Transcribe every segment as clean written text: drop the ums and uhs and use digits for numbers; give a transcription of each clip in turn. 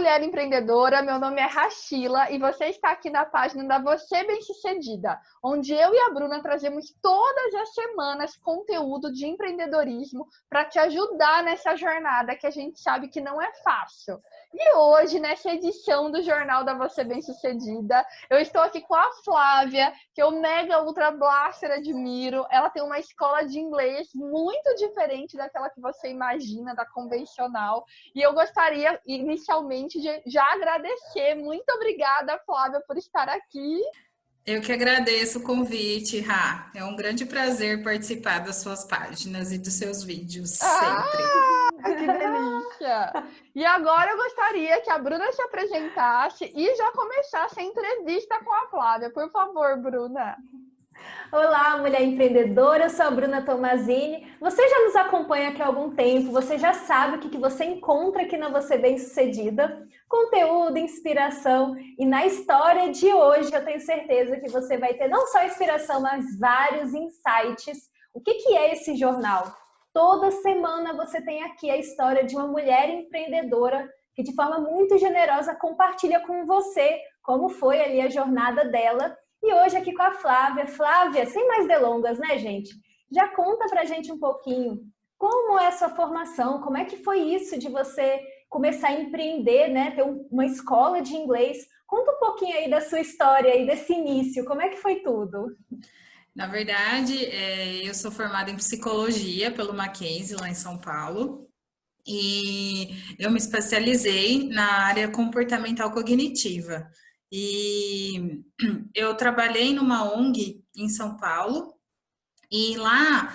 mulher empreendedora, meu nome é Rachila e você está aqui na página da Você Bem-Sucedida, onde eu e a Bruna trazemos todas as semanas conteúdo de empreendedorismo para te ajudar nessa jornada que a gente sabe que não é fácil. E hoje, nessa edição do Jornal da Você Bem-Sucedida, eu estou aqui com a Flávia, que eu mega ultra blaster admiro. Ela tem uma escola de inglês muito diferente daquela que você imagina, da convencional. E eu gostaria, inicialmente, de já agradecer. Muito obrigada, Flávia, por estar aqui. Eu que agradeço o convite, Rá. É um grande prazer participar das suas páginas e dos seus vídeos, sempre. Que delícia! E agora eu gostaria que a Bruna se apresentasse e já começasse a entrevista com a Flávia. Por favor, Bruna. Olá, mulher empreendedora, eu sou a Bruna Tomazini. Você já nos acompanha aqui há algum tempo, você já sabe o que você encontra aqui na Você Bem-Sucedida. Conteúdo, inspiração, e na história de hoje eu tenho certeza que você vai ter não só inspiração, mas vários insights. O que é esse jornal? Toda semana você tem aqui a história de uma mulher empreendedora que de forma muito generosa compartilha com você como foi ali a jornada dela. E hoje aqui com a Flávia. Flávia, sem mais delongas, né, gente? Já conta pra gente um pouquinho como é a sua formação, como é que foi isso de você começar a empreender, né? Ter uma escola de inglês. Conta um pouquinho aí da sua história aí, desse início, como é que foi tudo? Na verdade, eu sou formada em psicologia pelo Mackenzie, lá em São Paulo. E eu me especializei na área comportamental cognitiva. E eu trabalhei numa ONG em São Paulo, e lá,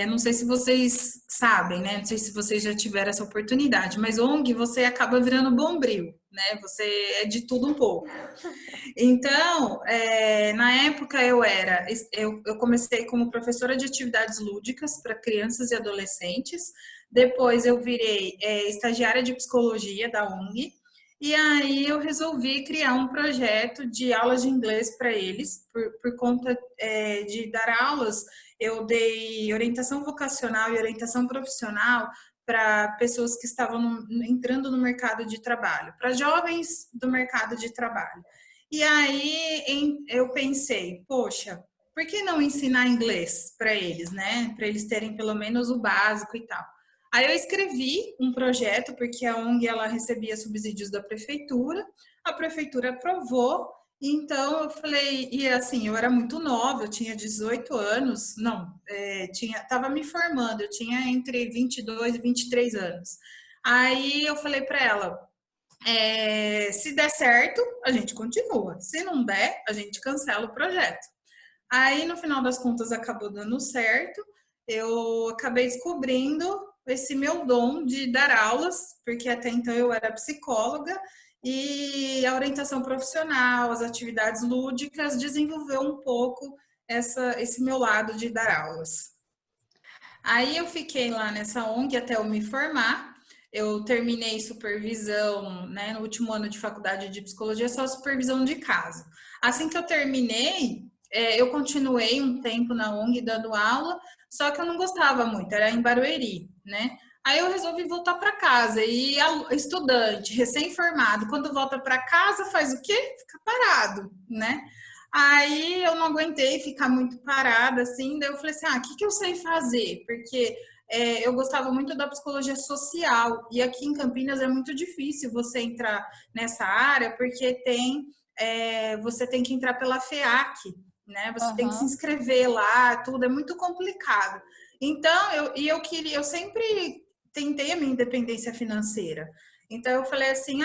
não sei se vocês sabem, né? Não sei se vocês já tiveram essa oportunidade, mas ONG você acaba virando bombril, né? Você é de tudo um pouco. Então, na época eu comecei como professora de atividades lúdicas para crianças e adolescentes. Depois eu virei estagiária de psicologia da ONG. E aí eu resolvi criar um projeto de aulas de inglês para eles, por conta de dar aulas. Eu dei orientação vocacional e orientação profissional para pessoas que estavam entrando no mercado de trabalho, para jovens do mercado de trabalho. E aí eu pensei, poxa, por que não ensinar inglês para eles, né? Para eles terem pelo menos o básico e tal. Aí eu escrevi um projeto, porque a ONG ela recebia subsídios da prefeitura, a prefeitura aprovou, então eu falei, e assim, eu era muito nova, eu tinha 18 anos, não, estava me formando, eu tinha entre 22 e 23 anos. Aí eu falei para ela, se der certo, a gente continua, se não der, a gente cancela o projeto. Aí, no final das contas, acabou dando certo. Eu acabei descobrindo esse meu dom de dar aulas, porque até então eu era psicóloga, e a orientação profissional, as atividades lúdicas, desenvolveu um pouco esse meu lado de dar aulas. Aí eu fiquei lá nessa ONG até eu me formar. Eu terminei supervisão, né, no último ano de faculdade de psicologia, só supervisão de caso. Assim que eu terminei, eu continuei um tempo na ONG dando aula, só que eu não gostava muito, era em Barueri, né? Aí eu resolvi voltar para casa e estudante, recém-formado, quando volta para casa faz o quê? Fica parado, né? Aí eu não aguentei ficar muito parada assim, daí eu falei assim, o que eu sei fazer? Porque eu gostava muito da psicologia social e aqui em Campinas é muito difícil você entrar nessa área porque você tem que entrar pela FEAC, né? Você tem que se inscrever lá, tudo é muito complicado. Então, eu sempre tentei a minha independência financeira. Então, eu falei assim,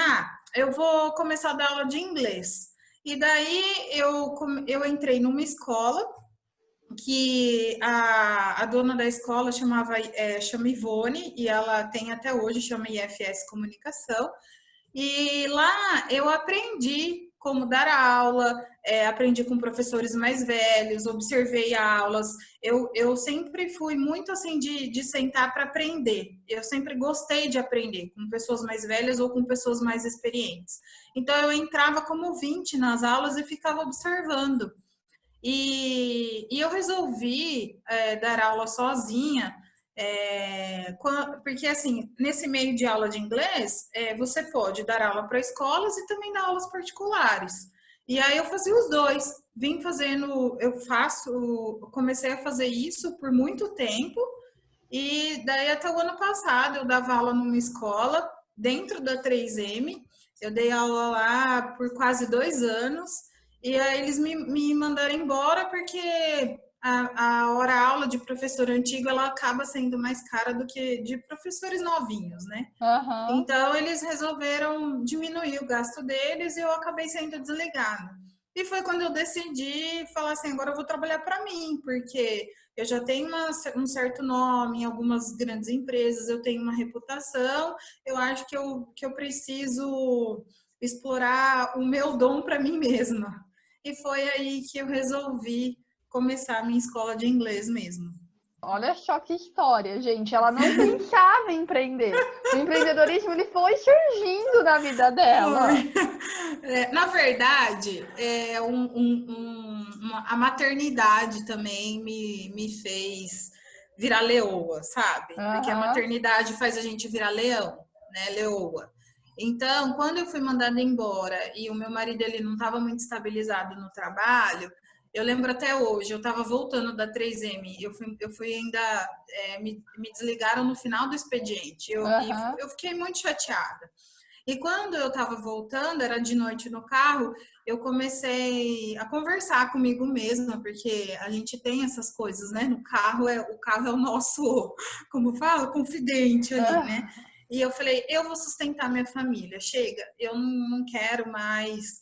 eu vou começar a dar aula de inglês. E daí, eu entrei numa escola que a dona da escola chama Ivone, e ela tem até hoje, chama IFS Comunicação. E lá eu aprendi como dar aula, aprendi com professores mais velhos, observei aulas. Eu sempre fui muito assim de sentar para aprender. Eu sempre gostei de aprender com pessoas mais velhas ou com pessoas mais experientes. Então eu entrava como ouvinte nas aulas e ficava observando. E eu resolvi dar aula sozinha Porque, assim, nesse meio de aula de inglês, você pode dar aula para escolas e também dar aulas particulares. E aí eu fazia os dois. Comecei a fazer isso por muito tempo. E daí até o ano passado eu dava aula numa escola dentro da 3M. Eu dei aula lá por quase 2 anos. E aí eles me mandaram embora porque a hora-aula de professor antigo ela acaba sendo mais cara do que de professores novinhos, né? Aham. Então eles resolveram diminuir o gasto deles e eu acabei sendo desligada. E foi quando eu decidi falar assim, agora eu vou trabalhar para mim, porque eu já tenho um certo nome em algumas grandes empresas, eu tenho uma reputação, eu acho que eu preciso explorar o meu dom para mim mesma. E foi aí que eu resolvi começar a minha escola de inglês mesmo. Olha só que história, gente. Ela não pensava em empreender. O empreendedorismo ele foi surgindo na vida dela. Foi. Na verdade, a maternidade também me fez virar leoa, sabe? Porque a Aham. maternidade faz a gente virar leão, né? Leoa. Então, quando eu fui mandada embora e o meu marido ele não estava muito estabilizado no trabalho, eu lembro até hoje, eu estava voltando da 3M, eu fui ainda, me desligaram no final do expediente, Aham. eu fiquei muito chateada. E quando eu estava voltando, era de noite no carro, eu comecei a conversar comigo mesma, porque a gente tem essas coisas, né? O carro é o nosso, como fala, confidente ali, né? Ah, E eu falei, eu vou sustentar minha família, chega, eu não quero mais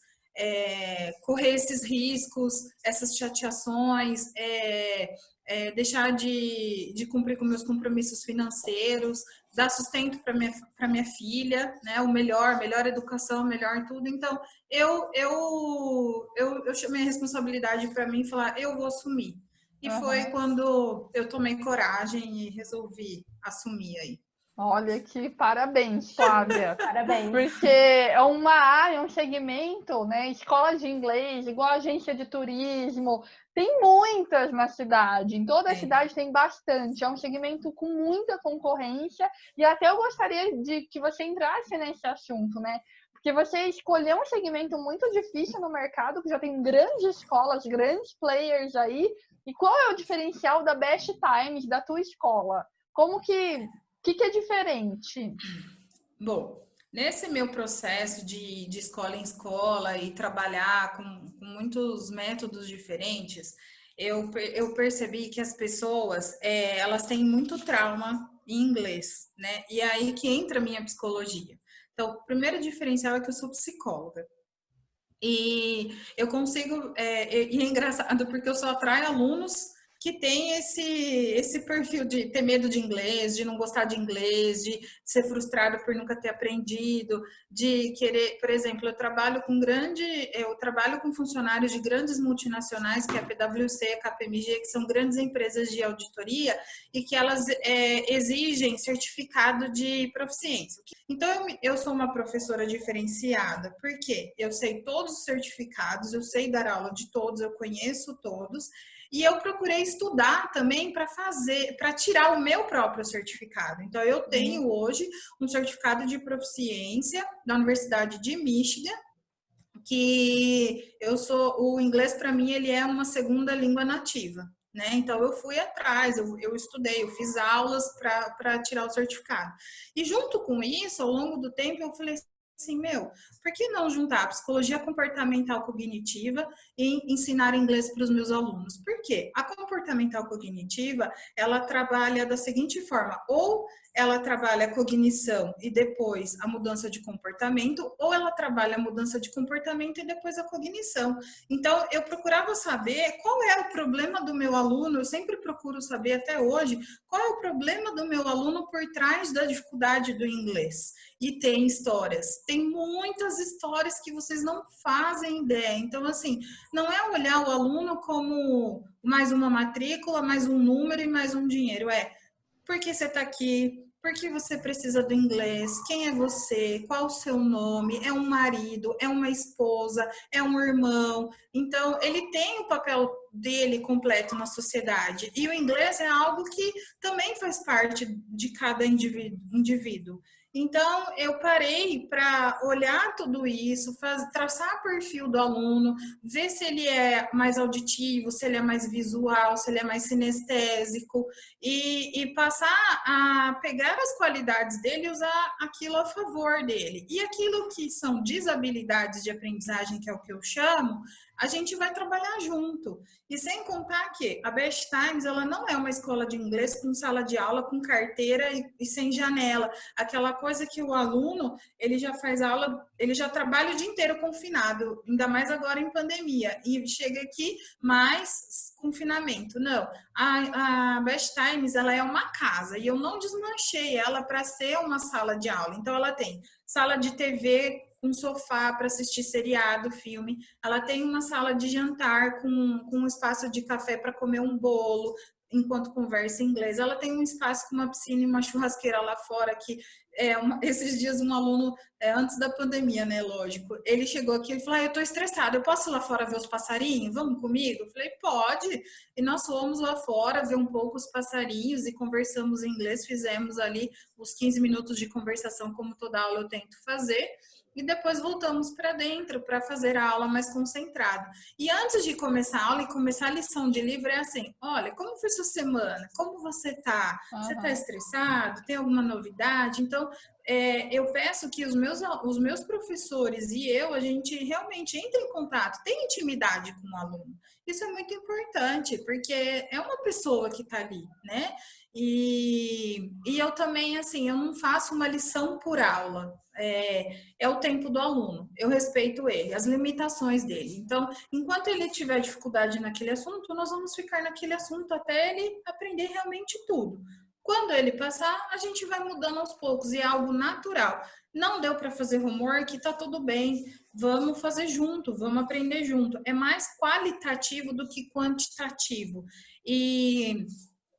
correr esses riscos, essas chateações, deixar de cumprir com meus compromissos financeiros, dar sustento para minha filha, né? Melhor educação, melhor tudo. Então, eu chamei a responsabilidade para mim e falar, eu vou assumir. E foi aham. quando eu tomei coragem e resolvi assumir aí. Olha que parabéns, Flávia. Parabéns. Porque é uma área, um segmento, né? Escola de inglês, igual agência de turismo, tem muitas na cidade. Em toda a É. cidade tem bastante. É um segmento com muita concorrência. E até eu gostaria de que você entrasse nesse assunto, né? Porque você escolheu um segmento muito difícil no mercado, que já tem grandes escolas, grandes players aí. E qual é o diferencial da Best Times da tua escola? Como que é diferente? Bom, nesse meu processo de escola em escola e trabalhar com muitos métodos diferentes, eu percebi que as pessoas, elas têm muito trauma em inglês, né? E é aí que entra a minha psicologia. Então, o primeiro diferencial é que eu sou psicóloga. E eu consigo, e é engraçado porque eu só atraio alunos que têm esse perfil de ter medo de inglês, de não gostar de inglês, de ser frustrado por nunca ter aprendido, de querer, por exemplo, eu trabalho com funcionários de grandes multinacionais, que é a PwC, a KPMG, que são grandes empresas de auditoria e que elas exigem certificado de proficiência. Então, eu sou uma professora diferenciada, porque eu sei todos os certificados, eu sei dar aula de todos, eu conheço todos, e eu procurei estudar também para tirar o meu próprio certificado. Então, eu tenho hoje um certificado de proficiência da Universidade de Michigan, que o inglês para mim ele é uma segunda língua nativa. Né? Então eu fui atrás, eu estudei, eu fiz aulas para tirar o certificado. E junto com isso, ao longo do tempo, eu falei assim, por que não juntar a psicologia comportamental cognitiva e ensinar inglês para os meus alunos? Por quê? A comportamental cognitiva, ela trabalha da seguinte forma, ou ela trabalha a cognição e depois a mudança de comportamento, ou ela trabalha a mudança de comportamento e depois a cognição. Então, eu procurava saber qual é o problema do meu aluno, eu sempre procuro saber até hoje, qual é o problema do meu aluno por trás da dificuldade do inglês. E tem histórias, tem muitas histórias que vocês não fazem ideia. Então, assim, não é olhar o aluno como mais uma matrícula, mais um número e mais um dinheiro. Por que você está aqui? Por que você precisa do inglês? Quem é você? Qual o seu nome? É um marido? É uma esposa? É um irmão? Então, ele tem o papel dele completo na sociedade. E o inglês é algo que também faz parte de cada indivíduo. Então, eu parei para olhar tudo isso, traçar perfil do aluno, ver se ele é mais auditivo, se ele é mais visual, se ele é mais sinestésico, e passar a pegar as qualidades dele e usar aquilo a favor dele. E aquilo que são desabilidades de aprendizagem, que é o que eu chamo, a gente vai trabalhar junto. E sem contar que a Best Times, ela não é uma escola de inglês com sala de aula, com carteira e sem janela. Aquela coisa que o aluno, ele já faz aula, ele já trabalha o dia inteiro confinado, ainda mais agora em pandemia. E chega aqui mais confinamento. Não, a Best Times, ela é uma casa e eu não desmanchei ela para ser uma sala de aula. Então, ela tem sala de TV com sofá para assistir seriado, filme. Ela tem uma sala de jantar com um espaço de café para comer um bolo enquanto conversa em inglês. Ela tem um espaço com uma piscina e uma churrasqueira lá fora que esses dias um aluno, antes da pandemia, né, lógico, ele chegou aqui e falou, eu tô estressado, eu posso ir lá fora ver os passarinhos? Vamos comigo? Eu falei, pode. E nós fomos lá fora ver um pouco os passarinhos e conversamos em inglês, fizemos ali os 15 minutos de conversação, como toda aula eu tento fazer, e depois voltamos para dentro para fazer a aula mais concentrada. E antes de começar a aula e começar a lição de livro, é assim, olha, como foi sua semana? Como você tá? Você tá estressado? Tem alguma novidade? Então, eu peço que os meus professores e eu, a gente realmente entre em contato, tenha intimidade com o aluno. Isso é muito importante, porque é uma pessoa que está ali, né? E eu também, assim, eu não faço uma lição por aula. É o tempo do aluno, eu respeito ele, as limitações dele. Então, enquanto ele tiver dificuldade naquele assunto, nós vamos ficar naquele assunto até ele aprender realmente tudo. Quando ele passar, a gente vai mudando aos poucos e é algo natural. Não deu para fazer homework, tá tudo bem. Vamos fazer junto, vamos aprender junto. É mais qualitativo do que quantitativo. E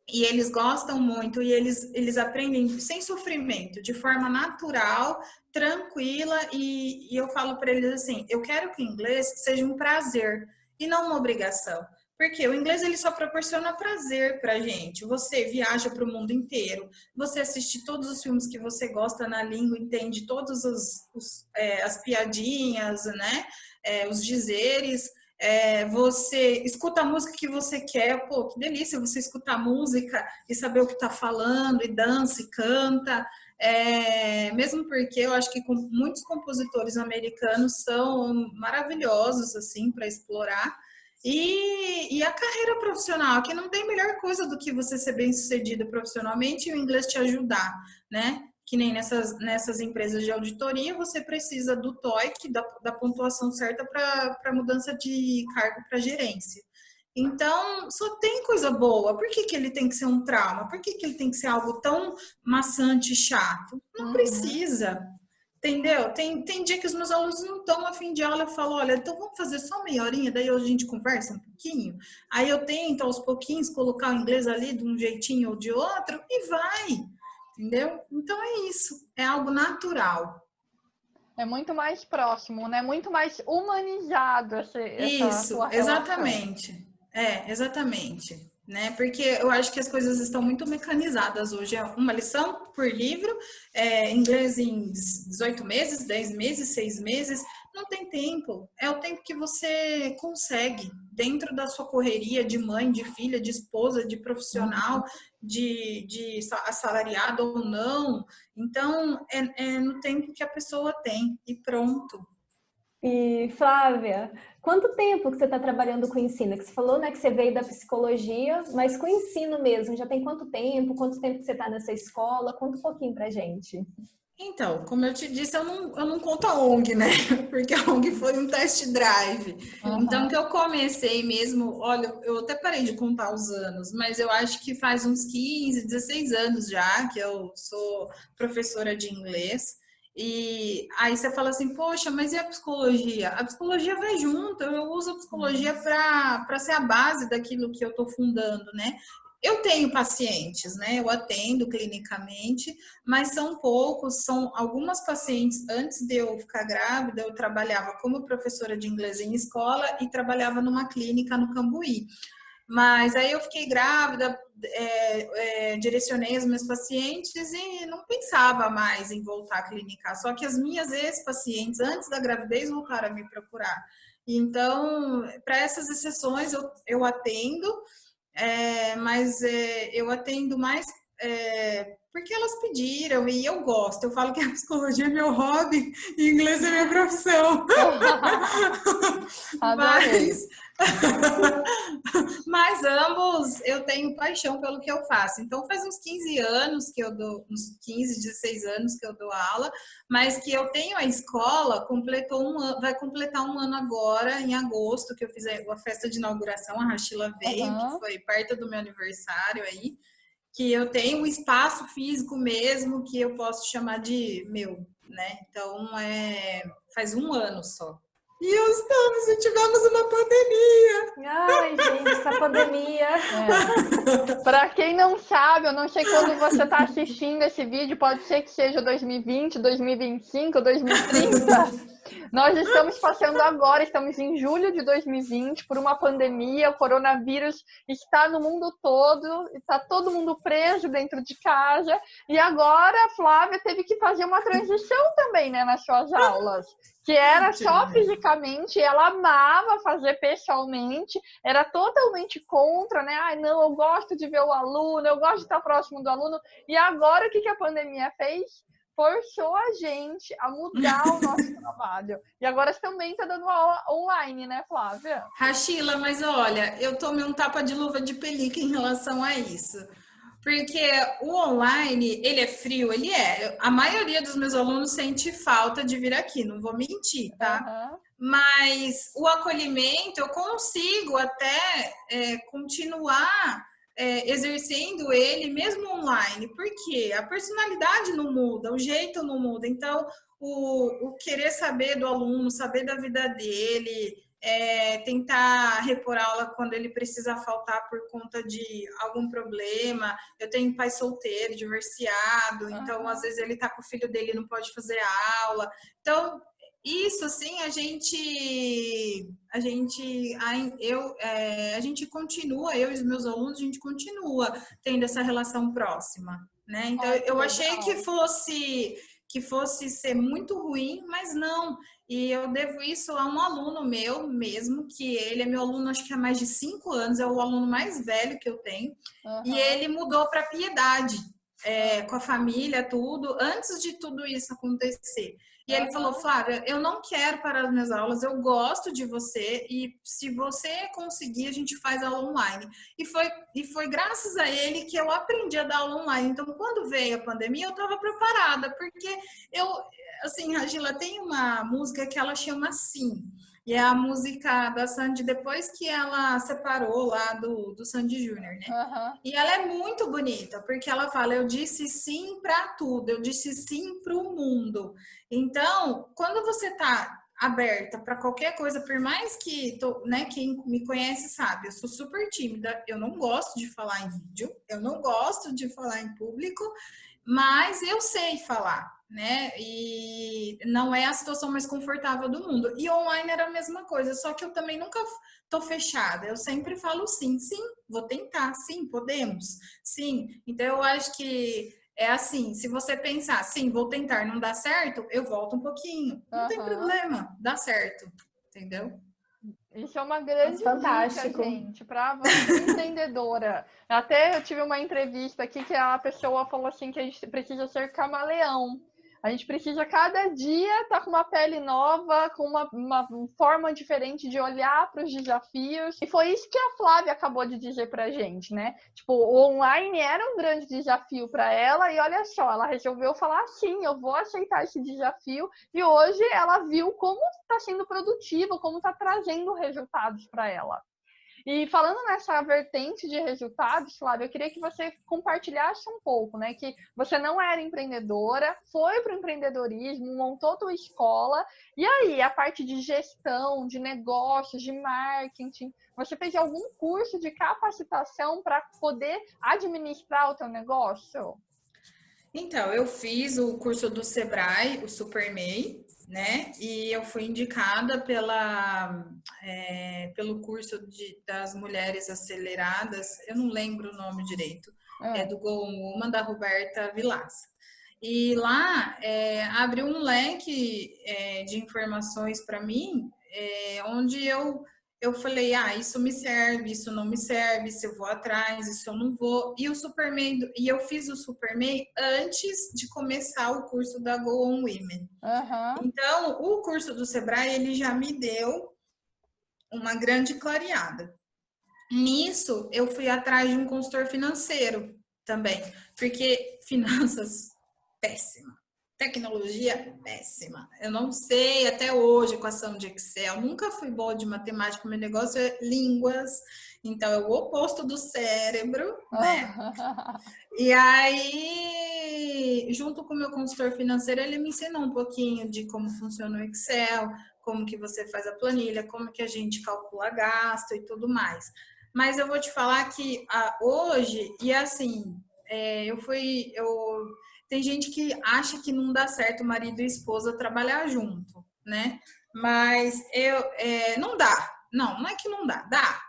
eles gostam muito e eles aprendem sem sofrimento, de forma natural, tranquila. E eu falo para eles assim, eu quero que o inglês seja um prazer e não uma obrigação. Porque o inglês ele só proporciona prazer pra gente. Você viaja para o mundo inteiro, você assiste todos os filmes que você gosta na língua, entende todas as piadinhas, né? Os dizeres. Você escuta a música que você quer, pô, que delícia você escutar música e saber o que tá falando, e dança e canta. Mesmo porque eu acho que muitos compositores americanos são maravilhosos, assim, para explorar. E a carreira profissional, que não tem melhor coisa do que você ser bem-sucedido profissionalmente e o inglês te ajudar, né? Que nem nessas empresas de auditoria, você precisa do TOEIC, da pontuação certa para mudança de cargo para gerência. Então, só tem coisa boa. Por que ele tem que ser um trauma? Por que ele tem que ser algo tão maçante e chato? Não precisa. Entendeu? Tem dia que os meus alunos não estão a fim de aula, eu falo, olha, então vamos fazer só meia horinha, daí hoje a gente conversa um pouquinho. Aí eu tento aos pouquinhos colocar o inglês ali de um jeitinho ou de outro e vai, entendeu? Então é isso, é algo natural. É muito mais próximo, né? Muito mais humanizado essa Isso, sua relação. exatamente. Exatamente. Né? Porque eu acho que as coisas estão muito mecanizadas hoje. É uma lição por livro, inglês em 18 meses, 10 meses, 6 meses. Não tem tempo. É o tempo que você consegue, dentro da sua correria de mãe, de filha, de esposa, de profissional, de assalariado ou não. Então, é no tempo que a pessoa tem e pronto. E, Flávia, quanto tempo que você está trabalhando com ensino? Que você falou, né, que você veio da psicologia, mas com ensino mesmo, já tem quanto tempo? Quanto tempo que você está nessa escola? Conta um pouquinho pra gente. Então, como eu te disse, eu não conto a ONG, né? Porque a ONG foi um test drive. Então, que eu comecei mesmo, olha, eu até parei de contar os anos, mas eu acho que faz uns 15, 16 anos já que eu sou professora de inglês. E aí você fala assim, poxa, mas e a psicologia? A psicologia vai junto, eu uso a psicologia para ser a base daquilo que eu estou fundando, né? eu tenho pacientes, né? Eu atendo clinicamente, mas são poucos, são algumas pacientes. Antes de eu ficar grávida, eu trabalhava como professora de inglês em escola e trabalhava numa clínica no Cambuí. Mas aí eu fiquei grávida, direcionei os meus pacientes e não pensava mais em voltar a clinicar. Só que as minhas ex-pacientes, antes da gravidez, voltaram a me procurar. Então, para essas exceções, eu atendo, mas eu atendo mais porque elas pediram e eu gosto. Eu falo que a psicologia é meu hobby e inglês é minha profissão. Adorei. Mas ambos eu tenho paixão pelo que eu faço. Então faz uns 15 anos que eu dou, uns 15, 16 anos que eu dou aula, mas que eu tenho a escola, vai completar um ano agora, em agosto, que eu fiz a festa de inauguração, a Rachila veio, que foi perto do meu aniversário aí, que eu tenho um espaço físico mesmo, que eu posso chamar de meu, né? Então faz um ano só. E tivemos uma pandemia. Ai, gente, essa pandemia. Para quem não sabe, eu não sei quando você está assistindo esse vídeo, pode ser que seja 2020, 2025, 2030. Nós estamos passando agora, estamos em julho de 2020, por uma pandemia. O coronavírus está no mundo todo, está todo mundo preso dentro de casa. E agora a Flávia teve que fazer uma transição também, né, nas suas aulas. Que era só fisicamente, ela amava fazer pessoalmente, era totalmente contra, né? Ai, não, eu gosto de ver o aluno, eu gosto de estar próximo do aluno. E agora o que a pandemia fez? Forçou a gente a mudar o nosso trabalho. E agora você também está dando aula online, né, Flávia? Rachila, mas olha, eu tomei um tapa de luva de pelica em relação a isso. Porque o online, ele é frio, ele é. A maioria dos meus alunos sente falta de vir aqui, não vou mentir, tá? Mas o acolhimento, eu consigo até continuar exercendo ele mesmo online. Porque a personalidade não muda, o jeito não muda. Então, o querer saber do aluno, saber da vida dele, tentar repor aula quando ele precisa faltar por conta de algum problema. Eu tenho pai solteiro, divorciado, então às vezes ele tá com o filho dele e não pode fazer aula. Então, isso assim, a gente continua, eu e os meus alunos, a gente continua tendo essa relação próxima, né? Então, eu achei que fosse ser muito ruim, mas não. E eu devo isso a um aluno meu mesmo, que ele é meu aluno, acho que há mais de 5 anos, é o aluno mais velho que eu tenho. E ele mudou para Piedade, com a família, tudo, antes de tudo isso acontecer. E ele falou, Flávia, eu não quero parar as minhas aulas, eu gosto de você e se você conseguir, a gente faz aula online. E foi graças a ele que eu aprendi a dar aula online. Então, quando veio a pandemia, eu estava preparada, porque assim, Rachila, tem uma música que ela chama Sim. E é a música da Sandy depois que ela separou lá do Sandy Júnior, né? E ela é muito bonita, porque ela fala, eu disse sim para tudo, eu disse sim para o mundo. Então, quando você tá aberta para qualquer coisa, por mais que, né, quem me conhece sabe, eu sou super tímida, eu não gosto de falar em vídeo, eu não gosto de falar em público, mas eu sei falar, né? E não é a situação mais confortável do mundo. E online era a mesma coisa, só que eu também nunca tô fechada. Eu sempre falo sim, sim, vou tentar, sim, podemos, sim. Então eu acho que é assim, se você pensar, sim, vou tentar, não dá certo, eu volto um pouquinho. Não tem problema, dá certo, entendeu? Isso é uma grande dica, gente, para você empreendedora. Até eu tive uma entrevista aqui que a pessoa falou assim que a gente precisa ser camaleão. A gente precisa cada dia estar com uma pele nova, com uma forma diferente de olhar para os desafios. E foi isso que a Flávia acabou de dizer para a gente, né? Tipo, o online era um grande desafio para ela e olha só, ela resolveu falar sim, eu vou aceitar esse desafio. E hoje ela viu como está sendo produtivo, como está trazendo resultados para ela. E falando nessa vertente de resultados, Flávia, eu queria que você compartilhasse um pouco, né? Que você não era empreendedora, foi para o empreendedorismo, montou tua escola, e aí a parte de gestão, de negócios, de marketing, você fez algum curso de capacitação para poder administrar o teu negócio? Então, eu fiz o curso do Sebrae, o SuperMEI, né? E eu fui indicada pelo curso das mulheres aceleradas, eu não lembro o nome direito, é do Go Woman, da Roberta Vilaça. E lá abriu um leque de informações para mim, onde eu falei, isso me serve, isso não me serve, isso eu vou atrás, isso eu não vou. E eu fiz o SuperMEI antes de começar o curso da Go On Women. Então, o curso do Sebrae, ele já me deu uma grande clareada. Nisso, eu fui atrás de um consultor financeiro também, porque finanças, péssima. Tecnologia, péssima. Eu não sei até hoje equação de Excel. Nunca fui boa de matemática. Meu negócio é línguas. Então, é o oposto do cérebro, né? E aí, junto com o meu consultor financeiro, ele me ensinou um pouquinho de como funciona o Excel, como que você faz a planilha, como que a gente calcula gasto e tudo mais. Mas eu vou te falar que hoje, e assim, tem gente que acha que não dá certo o marido e a esposa trabalhar junto, né? Mas não dá. Não é que não dá, dá.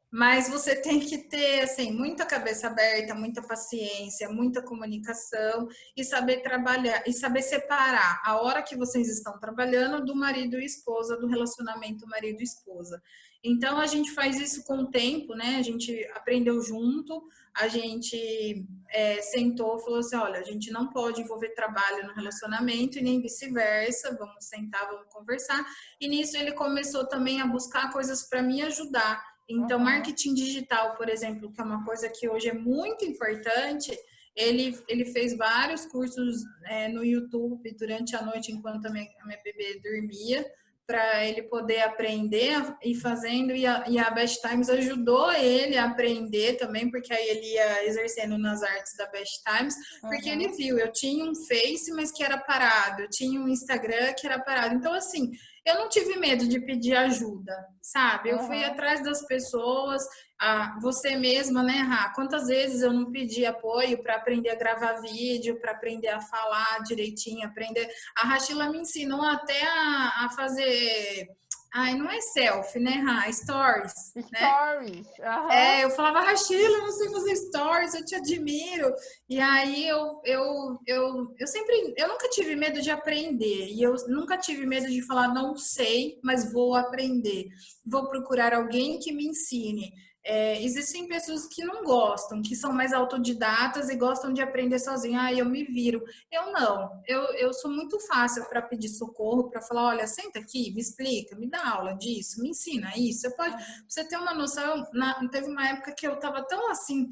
Mas você tem que ter, assim, muita cabeça aberta, muita paciência, muita comunicação e saber trabalhar, e saber separar a hora que vocês estão trabalhando do marido e esposa, do relacionamento marido e esposa. Então, a gente faz isso com o tempo, né? A gente aprendeu junto, a gente sentou e falou assim, olha, a gente não pode envolver trabalho no relacionamento e nem vice-versa, vamos sentar, vamos conversar. E nisso ele começou também a buscar coisas para me ajudar. Então, marketing digital, por exemplo, que é uma coisa que hoje é muito importante, ele fez vários cursos no YouTube durante a noite, enquanto a minha bebê dormia, para ele poder aprender e fazendo, e a Best Times ajudou ele a aprender também, porque aí ele ia exercendo nas artes da Best Times, porque ele viu, eu tinha um Face, mas que era parado, eu tinha um Instagram que era parado, então assim, eu não tive medo de pedir ajuda, sabe? Eu fui atrás das pessoas, você mesma, né, Rá? Quantas vezes eu não pedi apoio para aprender a gravar vídeo, para aprender a falar direitinho, aprender. A Rachila me ensinou até a fazer. Ai, não é selfie, né, Rá? Stories. Stories. Né? Eu falava, Rachila, eu não sei fazer stories, eu te admiro. E aí eu nunca tive medo de aprender. E eu nunca tive medo de falar, não sei, mas vou aprender. Vou procurar alguém que me ensine. Existem pessoas que não gostam, que são mais autodidatas e gostam de aprender sozinha. Eu me viro. Eu não. Eu sou muito fácil para pedir socorro, para falar, olha, senta aqui, me explica, me dá aula disso, me ensina isso. Você ter uma noção, teve uma época que eu estava tão assim,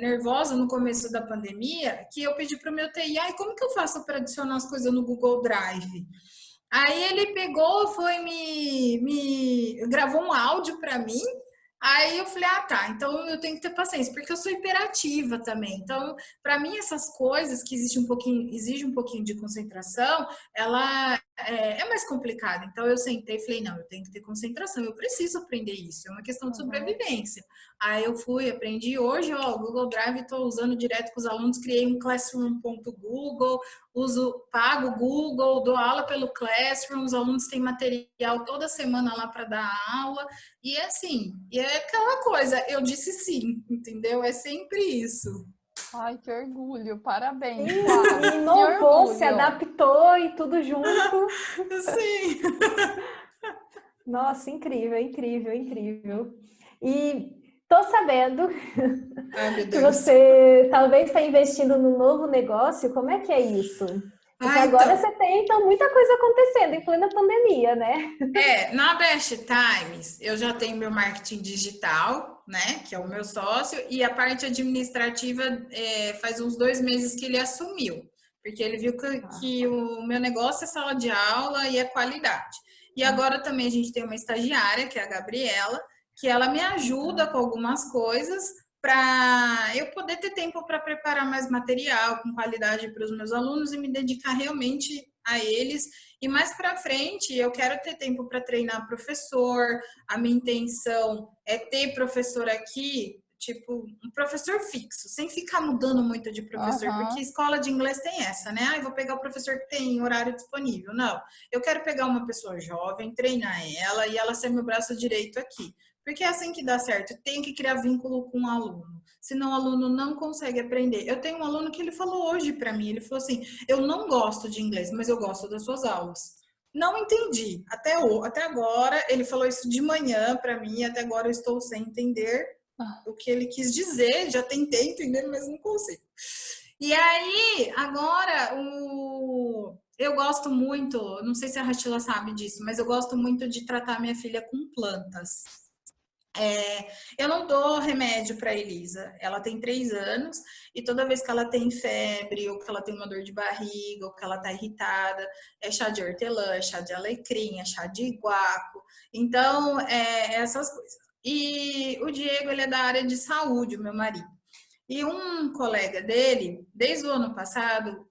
nervosa no começo da pandemia, que eu pedi para o meu TI, como que eu faço para adicionar as coisas no Google Drive? Aí ele pegou, gravou um áudio para mim. Aí eu falei, tá, então eu tenho que ter paciência, porque eu sou hiperativa também. Então, para mim, essas coisas que exigem um pouquinho de concentração, ela é mais complicada. Então, eu sentei e falei, não, eu tenho que ter concentração, eu preciso aprender isso, é uma questão de sobrevivência. Aí eu aprendi hoje, o Google Drive, estou usando direto com os alunos, criei um Classroom.Google, pago o Google, dou aula pelo Classroom, os alunos têm material toda semana lá para dar aula, e assim, é aquela coisa, eu disse sim, entendeu? É sempre isso. Ai, que orgulho, parabéns. Inovou, se adaptou e tudo junto. Sim. Nossa, incrível, incrível, incrível. E tô sabendo que você talvez está investindo num novo negócio. Como é que é isso? Porque agora você tem, então, muita coisa acontecendo em plena pandemia, né? Na Best Times, eu já tenho meu marketing digital, né? Que é o meu sócio, e a parte administrativa faz uns 2 meses que ele assumiu, porque ele viu que o meu negócio é sala de aula e é qualidade. E agora também a gente tem uma estagiária, que é a Gabriela, que ela me ajuda com algumas coisas para eu poder ter tempo para preparar mais material com qualidade para os meus alunos e me dedicar realmente a eles. E mais para frente, eu quero ter tempo para treinar professor. A minha intenção é ter professor aqui, tipo, um professor fixo, sem ficar mudando muito de professor, porque escola de inglês tem essa, né? Ah, eu vou pegar o professor que tem horário disponível. Não, eu quero pegar uma pessoa jovem, treinar ela e ela ser meu braço direito aqui. Porque é assim que dá certo, tem que criar vínculo com o aluno, senão o aluno não consegue aprender. Eu tenho um aluno que ele falou hoje para mim, ele falou assim, eu não gosto de inglês, mas eu gosto das suas aulas. Não entendi, até agora, ele falou isso de manhã para mim, até agora eu estou sem entender o que ele quis dizer, já tentei entender, mas não consigo. E aí, agora, eu gosto muito, não sei se a Rachila sabe disso, mas eu gosto muito de tratar minha filha com plantas. Eu não dou remédio para Elisa, ela tem 3 anos e toda vez que ela tem febre ou que ela tem uma dor de barriga ou que ela tá irritada, é chá de hortelã, é chá de alecrim, é chá de guaco, então essas coisas. E o Diego, ele é da área de saúde, o meu marido. E um colega dele, desde o ano passado,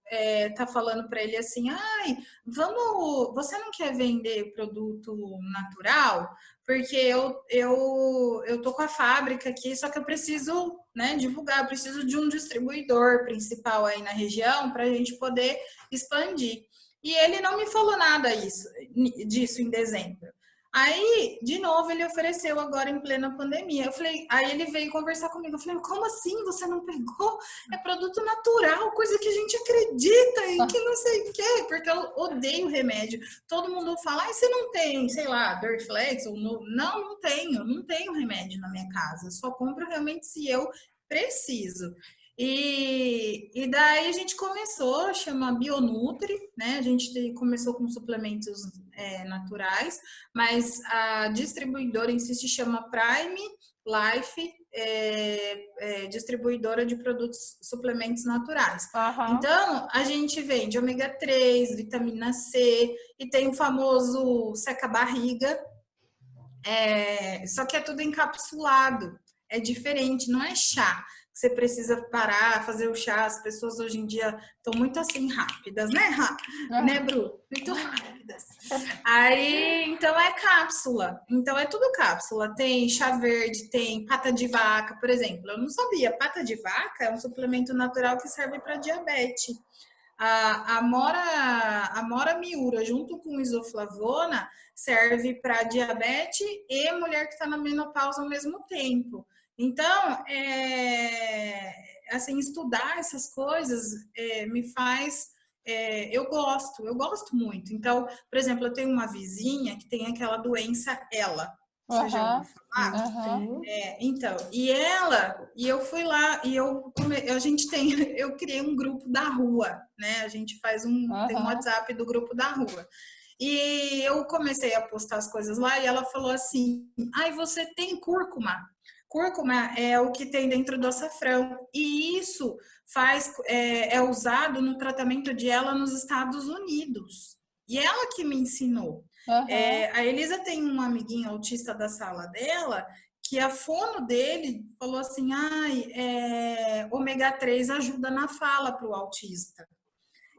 tá falando para ele assim, ai, você não quer vender produto natural? Porque eu tô com a fábrica aqui, só que eu preciso, né, divulgar, eu preciso de um distribuidor principal aí na região para a gente poder expandir. E ele não me falou nada disso em dezembro. Aí, de novo, ele ofereceu agora em plena pandemia. Eu falei, aí ele veio conversar comigo. Eu falei, como assim? Você não pegou? É produto natural, coisa que a gente acredita e que não sei o quê, porque eu odeio remédio. Todo mundo fala, você não tem, sei lá, Dorflex ou no... Não tenho remédio na minha casa. Só compro realmente se eu preciso. E daí a gente começou, chama Bionutri, né? A gente começou com suplementos naturais, mas a distribuidora em si se chama Prime Life, distribuidora de produtos, suplementos naturais. Então, a gente vende ômega 3, vitamina C, e tem o famoso seca-barriga, só que é tudo encapsulado, é diferente, não é chá. Você precisa parar, fazer o chá. As pessoas hoje em dia estão muito assim rápidas, né, né, Bru? Muito rápidas. Aí, então é cápsula. Então é tudo cápsula. Tem chá verde, tem pata de vaca, por exemplo. Eu não sabia. Pata de vaca é um suplemento natural que serve para diabetes. A Mora Miura, junto com isoflavona, serve para diabetes e mulher que está na menopausa ao mesmo tempo. Então, assim, estudar essas coisas me faz... eu gosto muito. Então, por exemplo, eu tenho uma vizinha que tem aquela doença ELA. Você já ouviu falar? Então, e eu fui lá, e eu criei um grupo da rua, né? A gente tem um WhatsApp do grupo da rua. E eu comecei a postar as coisas lá, e ela falou assim, ai, você tem cúrcuma? Cúrcuma é o que tem dentro do açafrão, e isso é usado no tratamento de ela nos Estados Unidos. E ela que me ensinou. A Elisa tem um amiguinho autista da sala dela, que a fono dele falou assim, ômega 3 ajuda na fala para o autista.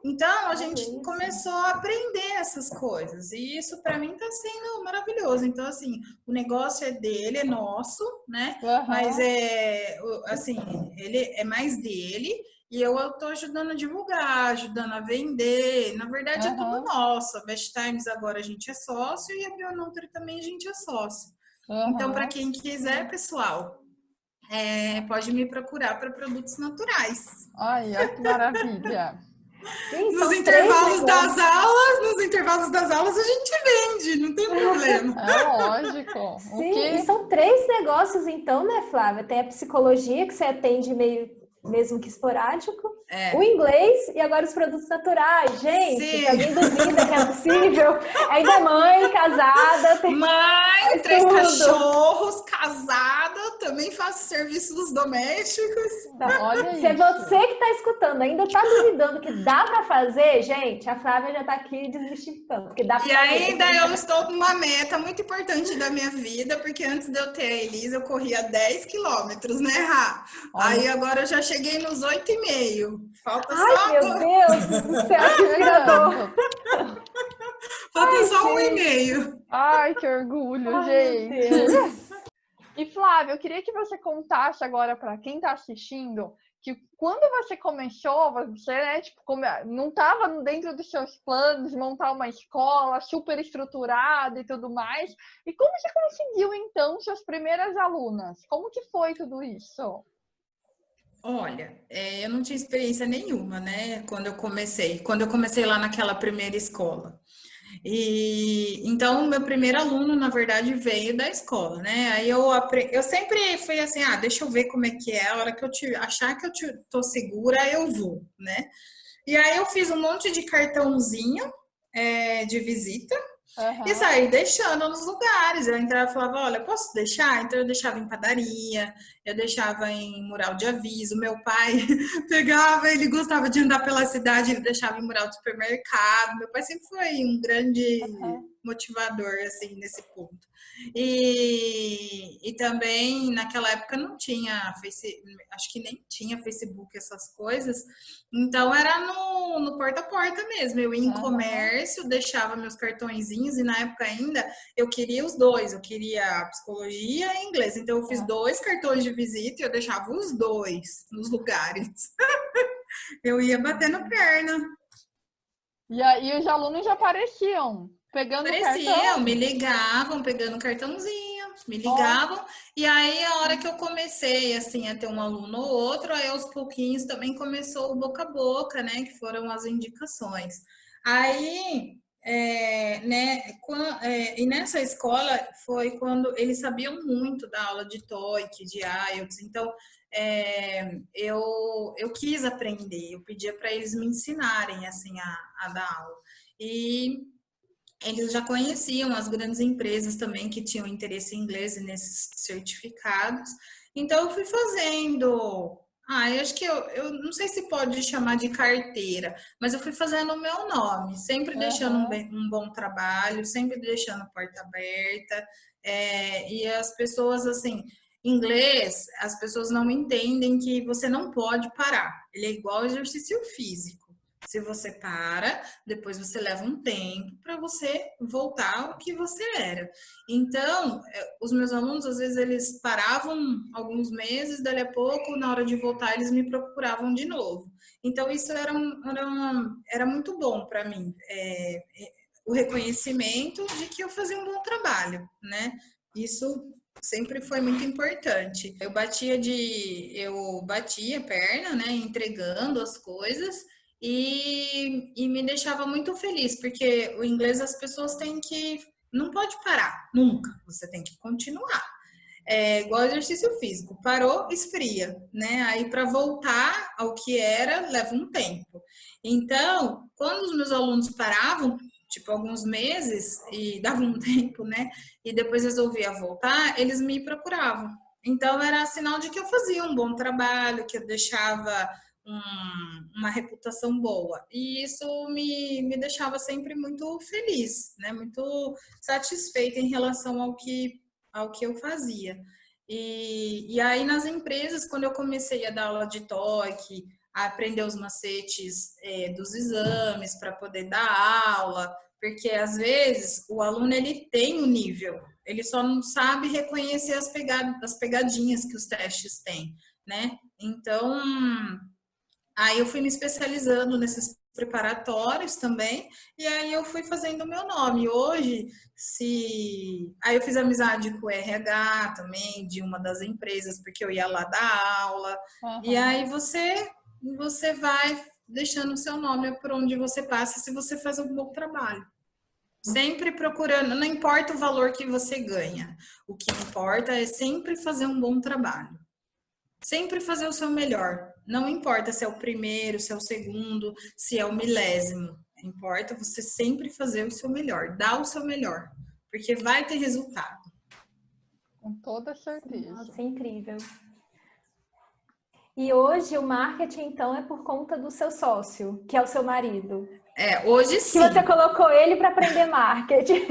Então, a gente começou a aprender essas coisas, e isso para mim está sendo maravilhoso. Então, assim, o negócio é dele, é nosso, né? Mas assim, ele é mais dele, e eu estou ajudando a divulgar, ajudando a vender. Na verdade, é tudo nosso. A Best Times agora a gente é sócio, e a Bionutri também a gente é sócio. Então, para quem quiser, pessoal, pode me procurar para produtos naturais. Ai, que maravilha! Sim, nos intervalos das aulas a gente vende, não tem problema. É lógico. Sim, e são 3 negócios então, né, Flávia? Tem a psicologia, que você atende mesmo que esporádico, o inglês e agora os produtos naturais. Gente, se alguém duvida que é possível, ainda é mãe, casada. Mãe, 3 cachorros, casada, também faço serviços domésticos. Olha Se é isso. você que está escutando ainda está duvidando que dá para fazer, gente, a Flávia já está aqui desmistificando, porque dá para E fazer. ainda eu estou com uma meta muito importante da minha vida, porque antes de eu ter a Elisa, eu corria 10 quilômetros, né, Rá? Aí agora eu já cheguei nos 8,5. Falta Ai, só, meu Deus do céu, que inspirador. falta só gente. 1,5. Ai, que orgulho, Ai, gente. meu Deus. E Flávia, eu queria que você contasse agora para quem está assistindo que quando você começou, você, né, tipo, não estava dentro dos seus planos montar uma escola super estruturada e tudo mais. E como você conseguiu, então, suas primeiras alunas? Como que foi tudo isso? Olha, eu não tinha experiência nenhuma, né, quando eu comecei lá naquela primeira escola. E então meu primeiro aluno, na verdade, veio da escola, né? Aí eu sempre fui assim, deixa eu ver como é que é, a hora que achar que tô segura, eu vou, né? E aí eu fiz um monte de cartãozinho de visita e Aham. saí deixando nos lugares. Eu entrava e falava, olha, posso deixar? Então eu deixava em padaria, eu deixava em mural de aviso. Meu pai pegava, ele gostava de andar pela cidade, ele deixava em mural de supermercado. Meu pai sempre foi um grande Aham. motivador, assim, nesse ponto. E também, naquela época, não tinha acho que nem tinha Facebook, essas coisas. Então, era no porta a porta mesmo. Eu ia em Aham. comércio, deixava meus cartõezinhos, e na época ainda eu queria os dois, eu queria psicologia e inglês. Então, eu fiz 2 cartões de visita e eu deixava os dois nos lugares. Eu ia batendo perna. E aí os alunos já apareciam pegando o Pareciam, me cartão. ligavam, pegando cartãozinho, me Ó, ligavam. E aí, a hora que eu comecei, assim, a ter um aluno ou outro, aí aos pouquinhos também começou o boca a boca, né? Que foram as indicações. Aí, né, e nessa escola foi quando eles sabiam muito da aula de TOEIC, de IELTS. Então, eu quis aprender, eu pedia para eles me ensinarem, assim, a dar aula. E eles já conheciam as grandes empresas também que tinham interesse em inglês e nesses certificados. Então, eu fui fazendo. Eu acho que eu não sei se pode chamar de carteira, mas eu fui fazendo o meu nome, sempre deixando aham. um bom trabalho, sempre deixando a porta aberta. E as pessoas, assim, inglês, as pessoas não entendem que você não pode parar. Ele é igual ao exercício físico. Se você para, depois você leva um tempo para você voltar ao que você era. Então, os meus alunos, às vezes, eles paravam alguns meses, dali a pouco, na hora de voltar, eles me procuravam de novo. Então, isso era muito bom para mim, o reconhecimento de que eu fazia um bom trabalho, né? Isso sempre foi muito importante. Eu batia a perna, né, entregando as coisas, e me deixava muito feliz, porque o inglês as pessoas têm que. Não pode parar, nunca. Você tem que continuar. É igual exercício físico. Parou, esfria, né? Aí para voltar ao que era, leva um tempo. Então, quando os meus alunos paravam, tipo alguns meses, e dava um tempo, né? E depois resolvia voltar, eles me procuravam. Então, era sinal de que eu fazia um bom trabalho, que eu deixava uma reputação boa. E isso me deixava sempre muito feliz, né? Muito satisfeita em relação ao que eu fazia. E aí, nas empresas, quando eu comecei a dar aula de TOEIC, a aprender os macetes dos exames para poder dar aula, porque às vezes o aluno ele tem o nível, ele só não sabe reconhecer as pegadinhas que os testes têm, né? Então, aí eu fui me especializando nesses preparatórios também, e aí eu fui fazendo o meu nome. Hoje, aí eu fiz amizade com o RH também, de uma das empresas, porque eu ia lá dar aula, e aí Aham. você vai deixando o seu nome por onde você passa, se você faz um bom trabalho. Sempre procurando, não importa o valor que você ganha, o que importa é sempre fazer um bom trabalho. Sempre fazer o seu melhor. Não importa se é o primeiro, se é o segundo, se é o milésimo. Importa você sempre fazer o seu melhor, dar o seu melhor, porque vai ter resultado. Com toda certeza. Nossa, é incrível. E hoje o marketing, então, é por conta do seu sócio, que é o seu marido. Hoje Que você sim. colocou ele para aprender marketing.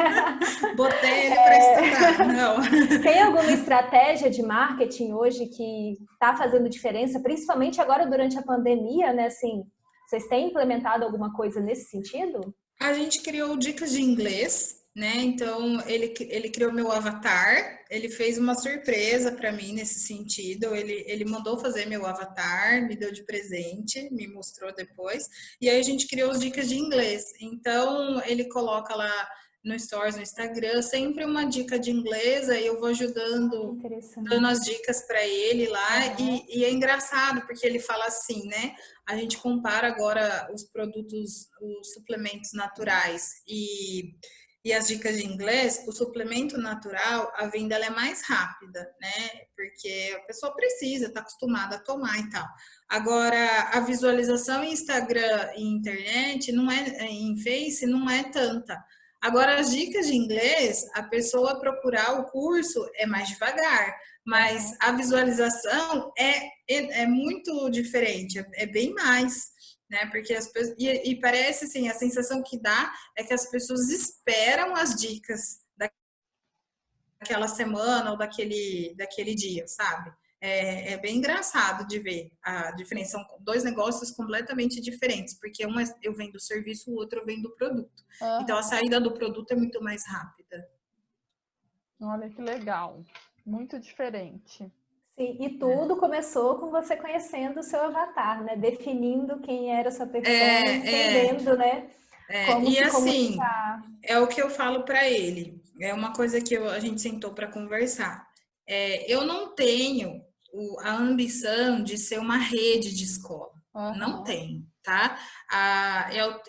Botei ele para estudar, não. Tem alguma estratégia de marketing hoje que está fazendo diferença, principalmente agora durante a pandemia, né? Assim, vocês têm implementado alguma coisa nesse sentido? A gente criou dicas de inglês, né? Então, ele criou meu avatar, ele fez uma surpresa para mim nesse sentido. Ele mandou fazer meu avatar, me deu de presente, me mostrou depois. E aí a gente criou as dicas de inglês. Então, ele coloca lá no Stories, no Instagram, sempre uma dica de inglês, aí eu vou ajudando, dando as dicas para ele lá. E é engraçado, porque ele fala assim, né? A gente compara agora os produtos, os suplementos naturais e as dicas de inglês. O suplemento natural, a venda ela é mais rápida, né? Porque a pessoa precisa, está acostumada a tomar e tal. Agora, a visualização em Instagram e internet, não é, em Face, não é tanta. Agora, as dicas de inglês, a pessoa procurar o curso é mais devagar, mas a visualização é muito diferente, é bem mais, né? Porque as pessoas, e parece assim, a sensação que dá é que as pessoas esperam as dicas daquela semana ou daquele dia, sabe? É bem engraçado de ver a diferença. São dois negócios completamente diferentes, porque um eu vendo o serviço, o outro eu vendo o produto. Então a saída do produto é muito mais rápida. Olha que legal. Muito diferente. Sim, e tudo começou com você conhecendo o seu avatar, né? Definindo quem era a sua persona, entendendo, né? Como E se assim, comunicar. é o que eu falo para ele. É uma coisa que a gente sentou para conversar. Eu não tenho a ambição de ser uma rede de escola. Não tenho, tá?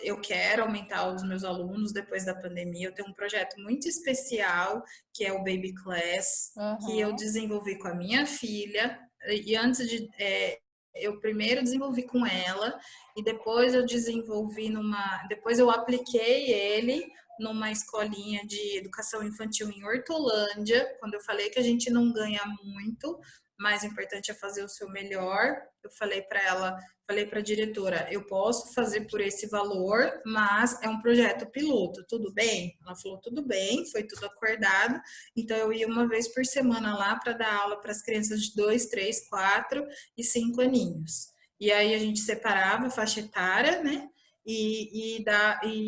Eu quero aumentar os meus alunos depois da pandemia. Eu tenho um projeto muito especial, que é o Baby Class, que eu desenvolvi com a minha filha. E antes de... eu primeiro desenvolvi com ela e depois eu depois eu apliquei ele numa escolinha de educação infantil em Hortolândia. Quando eu falei que a gente não ganha muito, mas o importante é fazer o seu melhor, eu falei para ela, falei para a diretora, eu posso fazer por esse valor, mas é um projeto piloto, tudo bem? Ela falou, tudo bem, foi tudo acordado. Então eu ia uma vez por semana lá para dar aula para as crianças de 2, 3, 4 e 5 aninhos. E aí a gente separava a faixa etária, né? E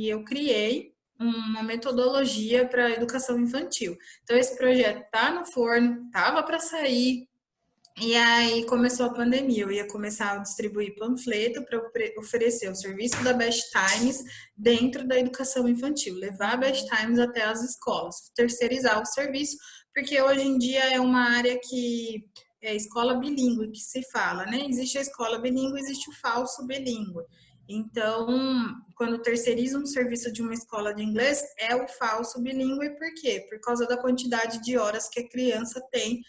eu criei uma metodologia para educação infantil. Então esse projeto tá no forno, tava para sair. E aí começou a pandemia, eu ia começar a distribuir panfleto para oferecer o serviço da Best Times dentro da educação infantil, levar a Best Times até as escolas, terceirizar o serviço, porque hoje em dia é uma área que é escola bilíngue que se fala, né? Existe a escola bilíngue, existe o falso bilíngue. Então, quando terceiriza um serviço de uma escola de inglês, é o falso bilíngue, por quê? Por causa da quantidade de horas que a criança tem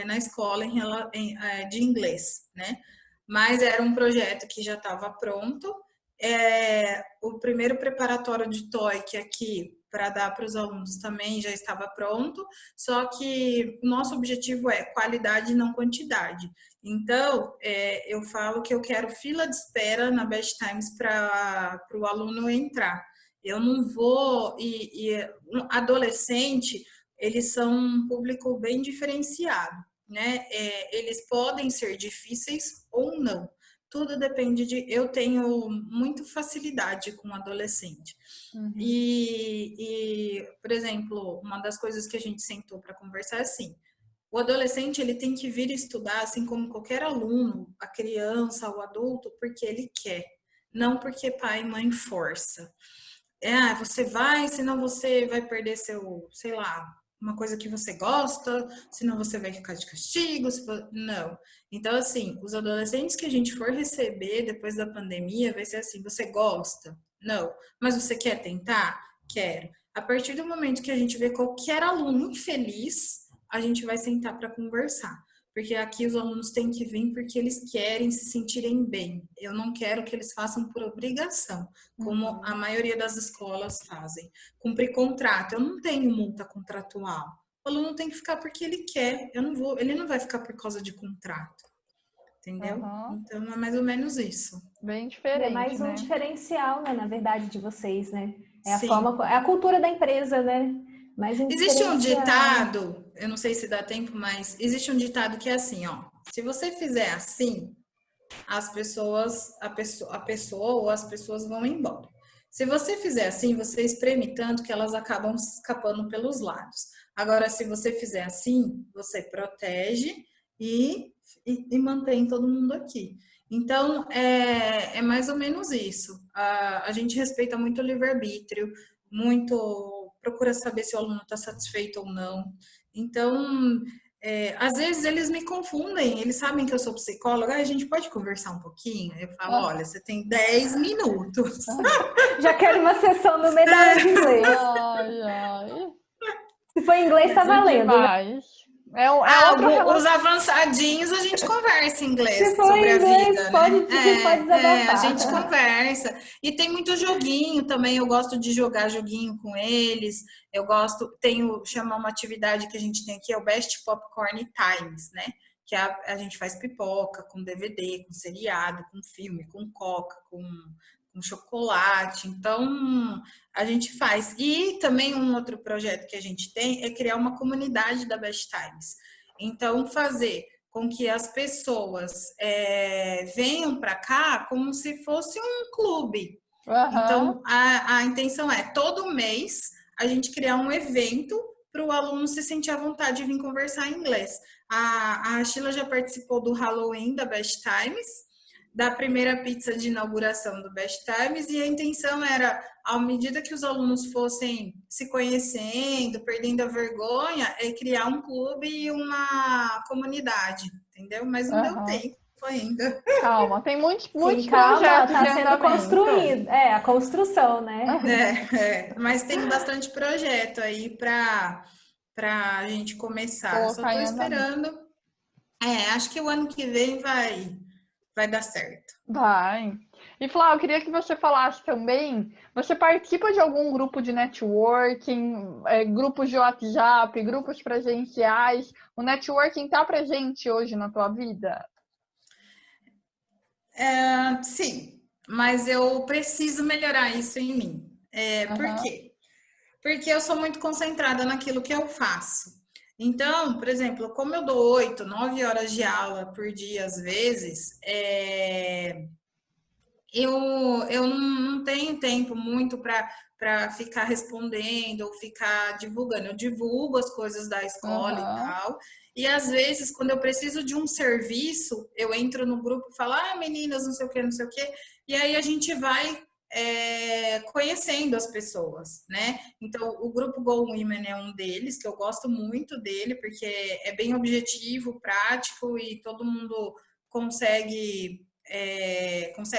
na escola de inglês, né? Mas era um projeto que já estava pronto. O primeiro preparatório de TOEIC aqui para dar para os alunos também já estava pronto, só que o nosso objetivo é qualidade e não quantidade. Então, eu falo que eu quero fila de espera na Best Times para o aluno entrar. Eu não vou... um adolescente, eles são um público bem diferenciado, né? Eles podem ser difíceis ou não. Tudo depende de... Eu tenho muita facilidade com adolescente. Por exemplo, uma das coisas que a gente sentou para conversar é assim, o adolescente ele tem que vir estudar, assim como qualquer aluno, a criança, o adulto, porque ele quer, não porque pai e mãe força. Você vai, senão você vai perder seu, sei lá, uma coisa que você gosta, senão você vai ficar de castigo. Não. Então, assim, os adolescentes que a gente for receber depois da pandemia, vai ser assim, você gosta? Não. Mas você quer tentar? Quero. A partir do momento que a gente vê qualquer aluno infeliz, a gente vai sentar para conversar. Porque aqui os alunos têm que vir porque eles querem se sentirem bem. Eu não quero que eles façam por obrigação, como a maioria das escolas fazem. Cumprir contrato. Eu não tenho multa contratual. o aluno tem que ficar porque ele quer. Ele não vai ficar por causa de contrato. Entendeu? Uhum. Então é mais ou menos isso. Bem É diferente, mais um né? diferencial, né, na verdade, de vocês, né? É a Sim. forma, é a cultura da empresa, né? Mais um Existe um diferencial. ditado, eu não sei se dá tempo, mas existe um ditado que é assim, ó. Se você fizer assim, a pessoa ou as pessoas vão embora. Se você fizer assim, você espreme tanto que elas acabam escapando pelos lados. Agora, se você fizer assim, você protege e mantém todo mundo aqui. Então, é mais ou menos isso. A gente respeita muito o livre-arbítrio, muito procura saber se o aluno está satisfeito ou não. Então, às vezes eles me confundem, eles sabem que eu sou psicóloga, a gente pode conversar um pouquinho? Eu falo, olha, você tem 10 minutos. Já quero uma sessão no meio da aula de inglês. Ai, ai. Se for em inglês, tá Muito valendo, né? demais. É outra Os relação. avançadinhos a gente conversa em Se inglês for sobre em a inglês, vida, né? pode A desabafar. gente conversa. E tem muito joguinho também, eu gosto de jogar joguinho com eles. Eu gosto, chamar uma atividade que a gente tem aqui, é o Best Popcorn Times, né? Que a gente faz pipoca com DVD, com seriado, com filme, com coca, com chocolate. Então, a gente faz. E também um outro projeto que a gente tem é criar uma comunidade da Best Times. Então, fazer com que as pessoas venham para cá como se fosse um clube. Aham. Então, a intenção é, todo mês, a gente criar um evento para o aluno se sentir à vontade de vir conversar em inglês. A Sheila já participou do Halloween da Best Times, da primeira pizza de inauguração do Best Times, e a intenção era, à medida que os alunos fossem se conhecendo, perdendo a vergonha, criar um clube e uma comunidade, entendeu? Mas não deu Aham. tempo ainda. Calma, tem muitos Sim, calma, projetos tá em sendo andamento. construído. É, a construção, né? Mas tem bastante projeto aí para a gente começar. Eu só Colocar estou em andamento. esperando. Acho que o ano que vem vai dar certo. Vai. E Flá, eu queria que você falasse também, você participa de algum grupo de networking, grupos de WhatsApp, grupos presenciais? O networking está presente hoje na tua vida? Sim, mas eu preciso melhorar isso em mim. Por Aham, quê? Porque eu sou muito concentrada naquilo que eu faço. Então, por exemplo, como eu dou 8, 9 horas de aula por dia, às vezes, eu não tenho tempo muito para ficar respondendo ou ficar divulgando. Eu divulgo as coisas da escola e aham, tal. E às vezes, quando eu preciso de um serviço, eu entro no grupo e falo, meninas, não sei o que, não sei o que. E aí a gente vai conhecendo as pessoas, né? Então, o grupo Go Women é um deles, que eu gosto muito dele, porque é bem objetivo, prático e todo mundo consegue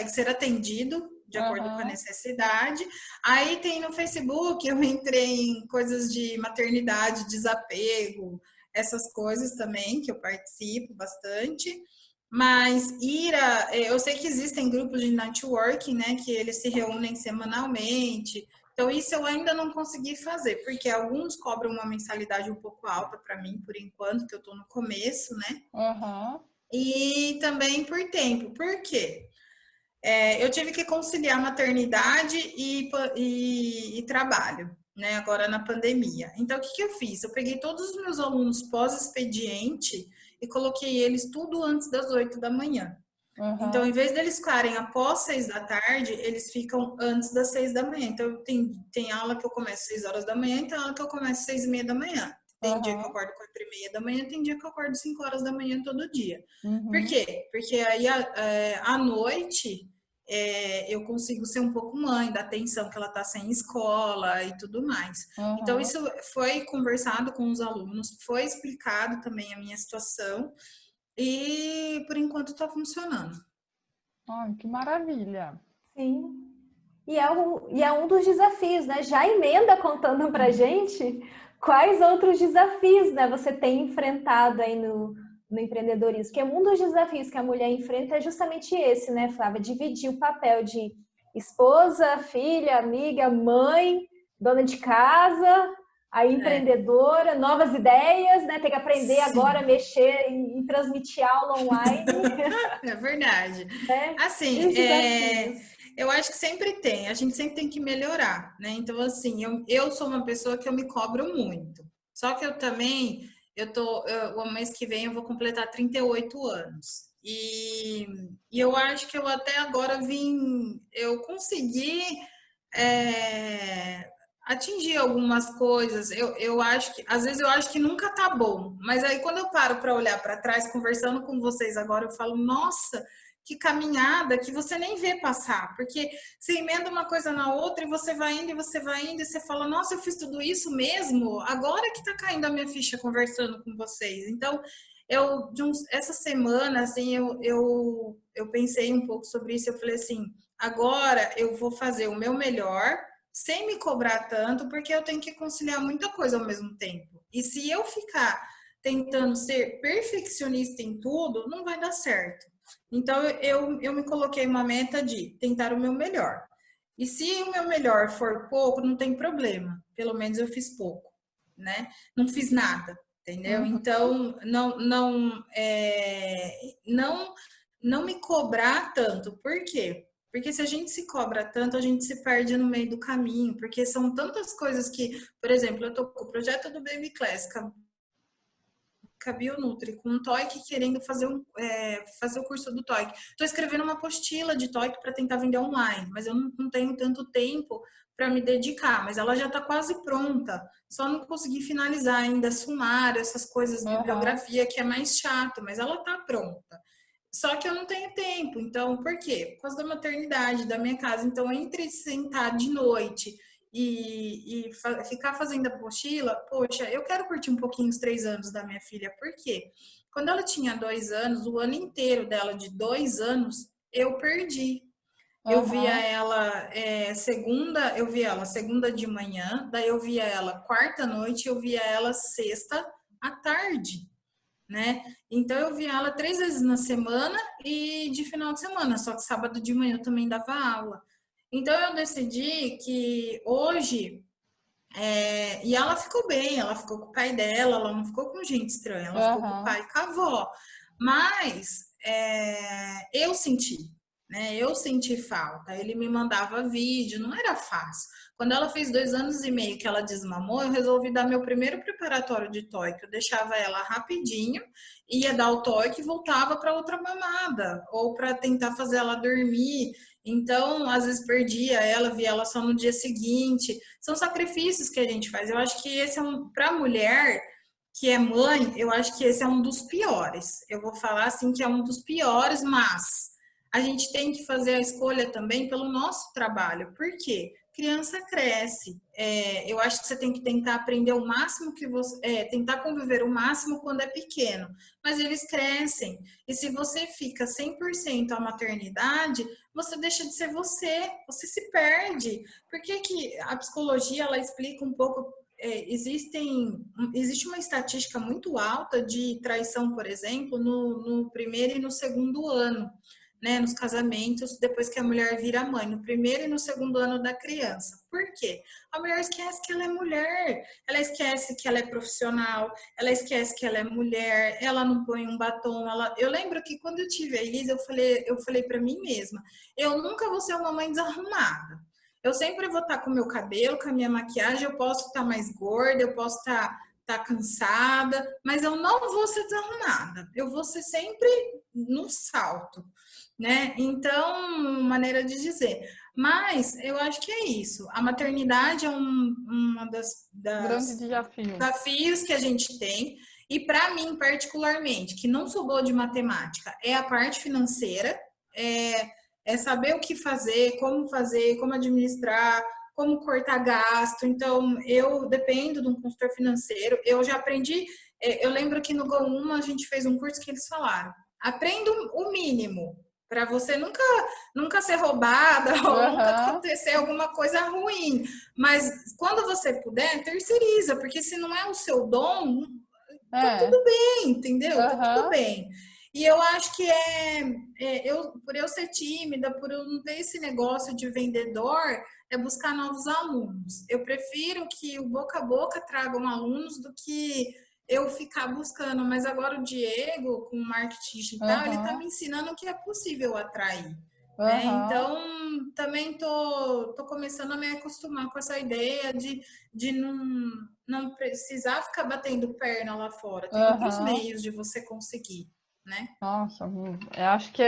ser atendido de acordo com a aham, necessidade. Aí tem no Facebook, eu entrei em coisas de maternidade, desapego, essas coisas também, que eu participo bastante. Mas eu sei que existem grupos de networking, né, que eles se reúnem semanalmente. Então, isso eu ainda não consegui fazer, porque alguns cobram uma mensalidade um pouco alta para mim, por enquanto, que eu estou no começo, né? aham, E também por tempo. Por quê? Eu tive que conciliar maternidade e trabalho, né? Agora na pandemia. Então, o que eu fiz? Eu peguei todos os meus alunos pós-expediente e coloquei eles tudo antes das 8 da manhã. Então, em aham, vez deles ficarem após 6 da tarde, eles ficam antes das 6 da manhã. Então, tem aula que eu começo às 6 horas da manhã e tem aula que eu começo às 6 e meia da manhã. Tem dia que eu aham, acordo 4 e meia da manhã, tem dia que eu acordo 5 horas da manhã todo dia. Por uhum, quê? Porque aí à noite eu consigo ser um pouco mãe, da atenção que ela está sem escola e tudo mais. Então, aham. isso foi conversado com os alunos, foi explicado também a minha situação e por enquanto está funcionando. Ai, que maravilha. Sim. E é um dos desafios, né? Já emenda contando pra gente quais outros desafios, né, você tem enfrentado aí no empreendedorismo. Porque um dos desafios que a mulher enfrenta é justamente esse, né, Flávia? Dividir o papel de esposa, filha, amiga, mãe, dona de casa, a empreendedora, novas ideias, né? Tem que aprender agora a mexer em transmitir aula online. É verdade. Né? Assim, eu acho que sempre tem, a gente sempre tem que melhorar, né? Então, assim, eu sou uma pessoa que eu me cobro muito. Só que eu também, o mês que vem eu vou completar 38 anos. E eu acho que eu até agora eu consegui atingir algumas coisas. Eu acho que, às vezes eu acho que nunca tá bom, mas aí quando eu paro para olhar para trás, conversando com vocês agora, eu falo, nossa, que caminhada que você nem vê passar, porque você emenda uma coisa na outra e você vai indo e você vai indo e você fala, nossa, eu fiz tudo isso mesmo? Agora que tá caindo a minha ficha conversando com vocês. Então, essa semana, assim, eu pensei um pouco sobre isso, eu falei assim, agora eu vou fazer o meu melhor, sem me cobrar tanto, porque eu tenho que conciliar muita coisa ao mesmo tempo. E se eu ficar tentando ser perfeccionista em tudo, não vai dar certo. Então, eu me coloquei uma meta de tentar o meu melhor. E se o meu melhor for pouco, não tem problema. Pelo menos eu fiz pouco, né? Não fiz nada, entendeu? Então, não me cobrar tanto. Por quê? Porque se a gente se cobra tanto, a gente se perde no meio do caminho. Porque são tantas coisas que, por exemplo, eu tô com o projeto do Baby Class, com a Bionutri, com o TOEIC querendo fazer o curso do TOEIC. Estou escrevendo uma apostila de TOEIC para tentar vender online, mas eu não tenho tanto tempo para me dedicar, mas ela já está quase pronta. Só não consegui finalizar ainda sumário, essas coisas, bibliografia, que é mais chato, mas ela está pronta. Só que eu não tenho tempo. Então, por quê? Por causa da maternidade, da minha casa. Então, entre sentar de noite e ficar fazendo a apostila, poxa, eu quero curtir um pouquinho os 3 anos da minha filha. Por quê? Quando ela tinha 2 anos, o ano inteiro dela de 2 anos, eu perdi. Eu via ela segunda de manhã, daí eu via ela quarta à noite, eu via ela sexta à tarde, né? Então eu via ela 3 vezes na semana e de final de semana, só que sábado de manhã eu também dava aula. Então eu decidi que hoje e ela ficou bem, ela ficou com o pai dela, ela não ficou com gente estranha, ela ficou com o pai e com a avó. Mas eu senti, né? Eu senti falta. Ele me mandava vídeo, não era fácil. Quando ela fez 2 anos e meio que ela desmamou, eu resolvi dar meu primeiro preparatório de TOEIC. Eu deixava ela rapidinho, ia dar o TOEIC e voltava para outra mamada, ou para tentar fazer ela dormir. Então, às vezes perdia ela, via ela só no dia seguinte. São sacrifícios que a gente faz. Eu acho que esse para a mulher que é mãe, eu acho que esse é um dos piores. Eu vou falar assim que é um dos piores, mas a gente tem que fazer a escolha também pelo nosso trabalho. Por quê? Criança cresce. Eu acho que você tem que tentar aprender o máximo que você. Tentar conviver o máximo quando é pequeno. Mas eles crescem. E se você fica 100% à maternidade, você deixa de ser você. Você se perde. Por que que a psicologia ela explica um pouco. Existe uma estatística muito alta de traição, por exemplo, no primeiro e no segundo ano, né, nos casamentos, depois que a mulher vira mãe, no primeiro e no segundo ano da criança. Por quê? A mulher esquece que ela é mulher, ela esquece que ela é profissional, ela esquece que ela é mulher, ela não põe um batom. Eu lembro que quando eu tive a Elisa, eu falei para mim mesma, eu nunca vou ser uma mãe desarrumada. Eu sempre vou estar com o meu cabelo, com a minha maquiagem, eu posso estar mais gorda, eu posso estar cansada, mas eu não vou ser desarrumada. Eu vou ser sempre no salto, né? Então, maneira de dizer. Mas eu acho que é isso. A maternidade é uma das Grande desafio. desafios que a gente tem. E para mim, particularmente, que não sou boa de matemática, é a parte financeira, é saber o que fazer, como administrar, como cortar gasto. Então, eu dependo de um consultor financeiro. Eu já aprendi, eu lembro que no Go1 a gente fez um curso que eles falaram, aprenda o mínimo, para você nunca ser roubada ou nunca acontecer alguma coisa ruim. Mas quando você puder, terceiriza, porque se não é o seu dom, tá tudo bem, entendeu? Tá tudo bem. E eu acho que por eu ser tímida, por eu não ter esse negócio de vendedor, é buscar novos alunos. Eu prefiro que o boca a boca tragam alunos do que eu ficar buscando. Mas agora o Diego, com o marketing digital, ele está me ensinando que é possível atrair. Né? Então, também tô começando a me acostumar com essa ideia de não precisar ficar batendo perna lá fora. Tem outros meios de você conseguir, né? Nossa, eu acho que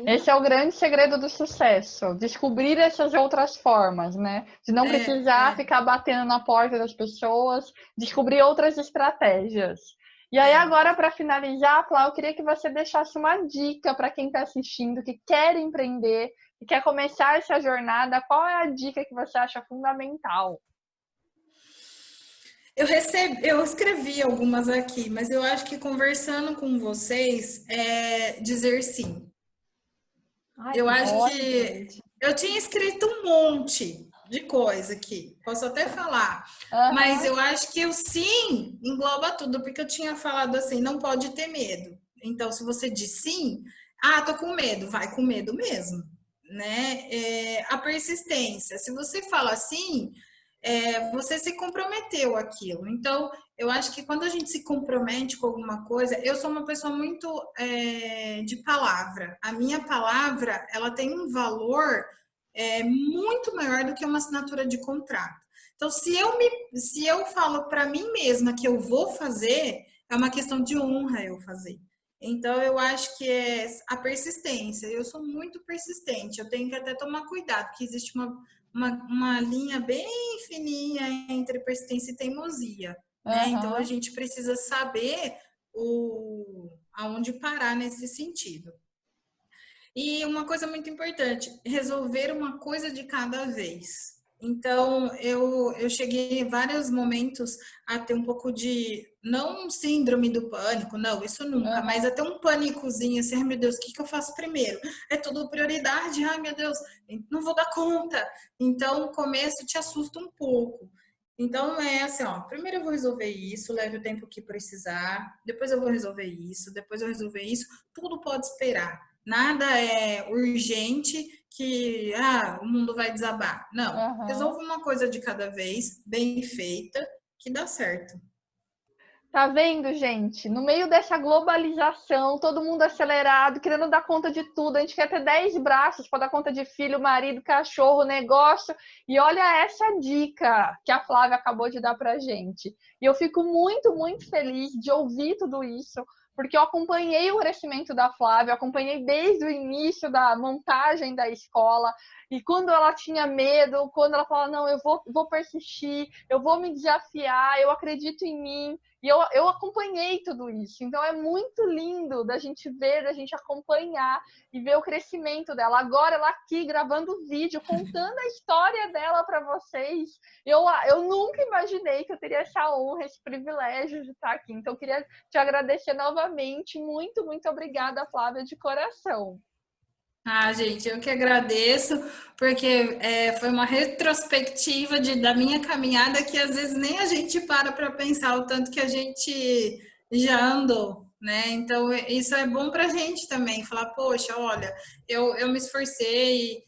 esse é o grande segredo do sucesso, descobrir essas outras formas, né? De não precisar ficar batendo na porta das pessoas, descobrir outras estratégias. E aí, agora, para finalizar, Flá, eu queria que você deixasse uma dica para quem está assistindo, que quer empreender, que quer começar essa jornada. Qual é a dica que você acha fundamental? Eu escrevi algumas aqui, mas eu acho que conversando com vocês é dizer sim. Eu acho que eu tinha escrito um monte de coisa aqui, posso até falar, mas eu acho que o sim engloba tudo, porque eu tinha falado assim, não pode ter medo. Então, se você diz sim, tô com medo, vai com medo mesmo, né? A persistência, se você fala sim, você se comprometeu àquilo. Então, eu acho que quando a gente se compromete com alguma coisa, eu sou uma pessoa muito de palavra. A minha palavra, ela tem um valor muito maior do que uma assinatura de contrato. Então, se eu falo para mim mesma que eu vou fazer, é uma questão de honra eu fazer. Então, eu acho que é a persistência. Eu sou muito persistente. Eu tenho que até tomar cuidado, porque existe uma linha bem fininha entre persistência e teimosia, né? Então, a gente precisa saber aonde parar nesse sentido. E uma coisa muito importante, resolver uma coisa de cada vez. Então, eu cheguei em vários momentos a ter um pouco de, não síndrome do pânico, não, isso nunca, mas até um pânicozinho, assim, ai meu Deus, o que eu faço primeiro? É tudo prioridade, ai meu Deus, não vou dar conta. Então, o começo te assusta um pouco. Então, é assim, primeiro eu vou resolver isso, leve o tempo que precisar, depois eu vou resolver isso, depois eu resolver isso, tudo pode esperar. Nada é urgente que o mundo vai desabar. Não, resolva uma coisa de cada vez, bem feita, que dá certo. Tá vendo, gente? No meio dessa globalização, todo mundo acelerado, querendo dar conta de tudo. A gente quer ter 10 braços para dar conta de filho, marido, cachorro, negócio. E olha essa dica que a Flávia acabou de dar pra gente. E eu fico muito, muito feliz de ouvir tudo isso, porque eu acompanhei o crescimento da Flávia, acompanhei desde o início da montagem da escola, e quando ela tinha medo, quando ela falava, não, eu vou persistir, eu vou me desafiar, eu acredito em mim, e eu acompanhei tudo isso. Então é muito lindo da gente ver, da gente acompanhar e ver o crescimento dela. Agora ela aqui gravando vídeo, contando a história dela para vocês. Eu nunca imaginei que eu teria essa honra, esse privilégio de estar aqui. Então eu queria te agradecer novamente. Muito, muito obrigada, Flávia, de coração. Gente, eu que agradeço, porque foi uma retrospectiva da minha caminhada que às vezes nem a gente para pensar o tanto que a gente já andou, né? Então, isso é bom para a gente também, falar, poxa, olha, eu me esforcei,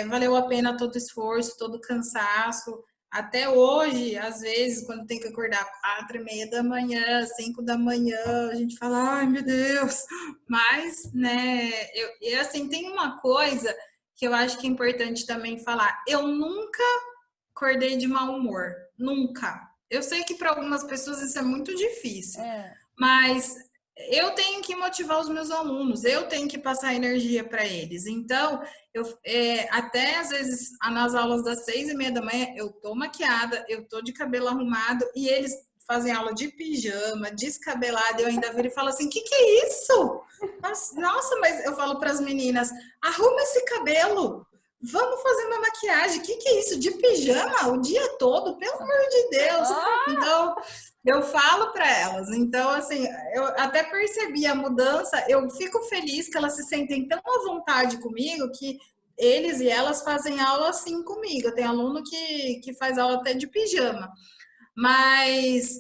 valeu a pena todo o esforço, todo o cansaço. Até hoje, às vezes, quando tem que acordar 4:30 da manhã, 5 da manhã, a gente fala, ai meu Deus, mas, né, e assim, tem uma coisa que eu acho que é importante também falar, eu nunca acordei de mau humor, nunca. Eu sei que para algumas pessoas isso é muito difícil, mas eu tenho que motivar os meus alunos, eu tenho que passar energia para eles. Então, até às vezes nas aulas das 6:30 da manhã, eu tô maquiada, eu tô de cabelo arrumado e eles fazem aula de pijama, descabelada, eu ainda viro e falo assim, que é isso? Nossa, mas eu falo para as meninas, arruma esse cabelo, vamos fazer uma maquiagem, que é isso? De pijama o dia todo? Pelo amor de Deus! Então, eu falo para elas. Então, assim, eu até percebi a mudança, eu fico feliz que elas se sentem tão à vontade comigo que eles e elas fazem aula assim comigo. Eu tenho aluno que faz aula até de pijama. Mas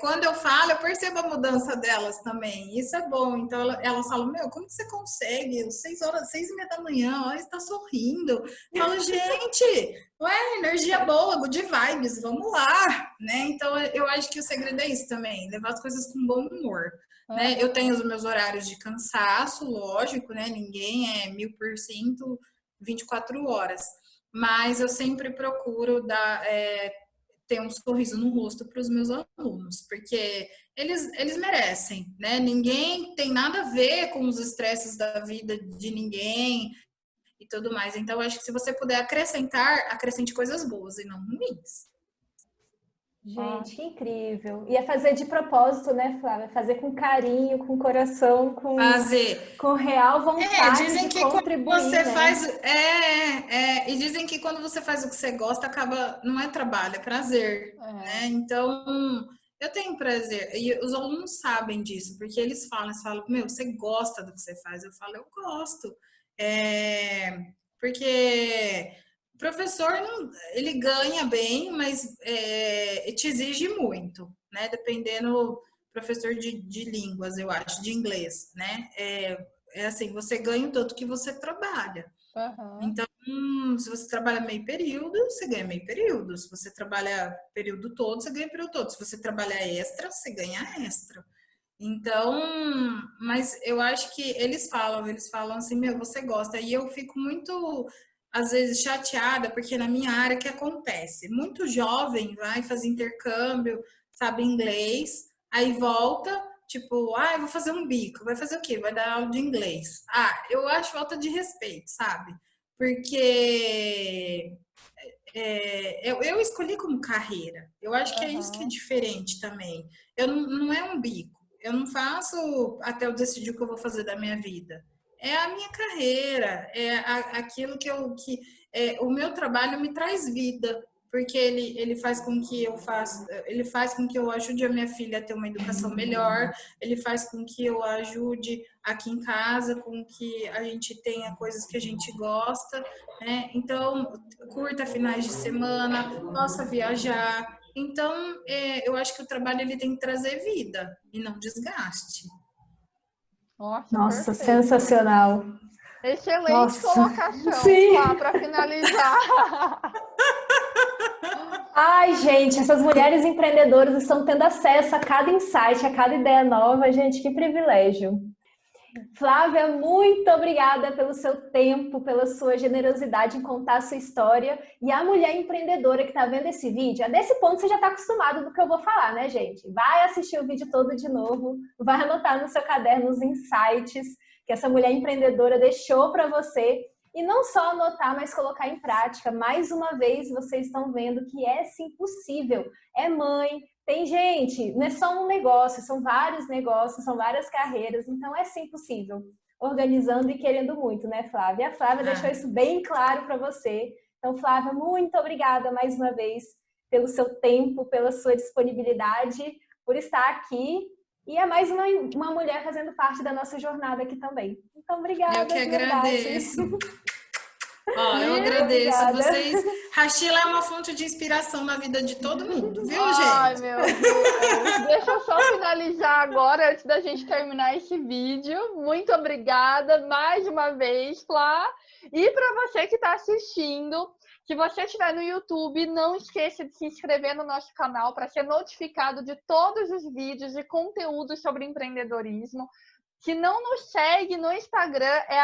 quando eu falo, eu percebo a mudança delas também. Isso é bom. Então elas falam, meu, como que você consegue? 6h, 6h30 da manhã, olha, está sorrindo. Eu falo, gente, ué, energia boa, good vibes, vamos lá, né? Então eu acho que o segredo é isso também, levar as coisas com bom humor. Né? Eu tenho os meus horários de cansaço, lógico, né? Ninguém é 1000% 24 horas. Mas eu sempre procuro ter um sorriso no rosto para os meus alunos, porque eles merecem, né? Ninguém tem nada a ver com os estresses da vida de ninguém e tudo mais. Então, eu acho que se você puder acrescentar, acrescente coisas boas e não ruins. Gente, que incrível. E é fazer de propósito, né, Flávia? Fazer com carinho, com coração, com real vontade dizem de que contribuir, quando você né? faz. E dizem que quando você faz o que você gosta, acaba. Não é trabalho, é prazer. Né? Então, eu tenho prazer. E os alunos sabem disso, porque eles falam, meu, você gosta do que você faz? Eu falo, eu gosto. Porque o professor, ele ganha bem, mas te exige muito, né? Dependendo professor de línguas, eu acho, de inglês, né? É assim, você ganha o tanto que você trabalha. Então, se você trabalha meio período, você ganha meio período. Se você trabalha período todo, você ganha período todo. Se você trabalha extra, você ganha extra. Então, mas eu acho que eles falam assim, meu, você gosta. E eu fico muito, às vezes, chateada, porque na minha área, o que acontece? Muito jovem vai fazer intercâmbio, sabe inglês, aí volta, tipo, eu vou fazer um bico. Vai fazer o quê? Vai dar aula de inglês. Eu acho falta de respeito, sabe? Porque eu escolhi como carreira. Eu acho que é isso que é diferente também. Eu não é um bico. Eu não faço até eu decidir o que eu vou fazer da minha vida. É a minha carreira, aquilo o meu trabalho me traz vida, porque ele faz com que ele faz com que eu ajude a minha filha a ter uma educação melhor, ele faz com que eu ajude aqui em casa, com que a gente tenha coisas que a gente gosta, né? Então, curta finais de semana, possa viajar. Então, eu acho que o trabalho ele tem que trazer vida e não desgaste. Nossa, sensacional. Excelente colocação, para finalizar. Ai, gente, essas mulheres empreendedoras estão tendo acesso a cada insight, a cada ideia nova. Gente, que privilégio. Flávia, muito obrigada pelo seu tempo, pela sua generosidade em contar a sua história. E a mulher empreendedora que está vendo esse vídeo, nesse ponto você já está acostumado do que eu vou falar, né, gente? Vai assistir o vídeo todo de novo, vai anotar no seu caderno os insights que essa mulher empreendedora deixou para você. E não só anotar, mas colocar em prática. Mais uma vez, vocês estão vendo que é sim possível. É mãe, tem gente, não é só um negócio, são vários negócios, são várias carreiras, então é sim possível. Organizando e querendo muito, né, Flávia? A Flávia deixou isso bem claro para você. Então, Flávia, muito obrigada mais uma vez pelo seu tempo, pela sua disponibilidade, por estar aqui. E é mais uma mulher fazendo parte da nossa jornada aqui também. Então, obrigada. Eu que agradeço. Eu agradeço a vocês. Rachila é uma fonte de inspiração na vida de todo mundo, viu, gente? Ai, meu Deus. Deixa eu só finalizar agora, antes da gente terminar esse vídeo. Muito obrigada mais uma vez, Flá. E para você que está assistindo, se você estiver no YouTube, não esqueça de se inscrever no nosso canal para ser notificado de todos os vídeos e conteúdos sobre empreendedorismo. Se não nos segue no Instagram, é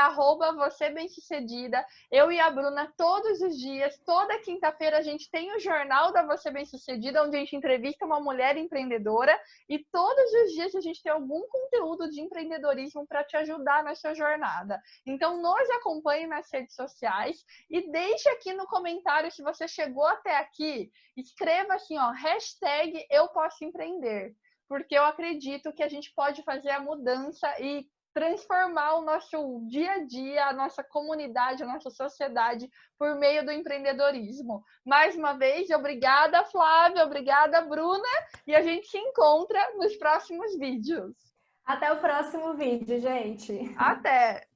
@vocêbemsucedida. Eu e a Bruna, todos os dias, toda quinta-feira, a gente tem o Jornal da Você Bem-Sucedida, onde a gente entrevista uma mulher empreendedora. E todos os dias a gente tem algum conteúdo de empreendedorismo para te ajudar na sua jornada. Então, nos acompanhe nas redes sociais e deixe aqui no comentário se você chegou até aqui. Escreva assim, #EuPossoEmpreender. Porque eu acredito que a gente pode fazer a mudança e transformar o nosso dia a dia, a nossa comunidade, a nossa sociedade por meio do empreendedorismo. Mais uma vez, obrigada, Flávia, obrigada, Bruna, e a gente se encontra nos próximos vídeos. Até o próximo vídeo, gente. Até!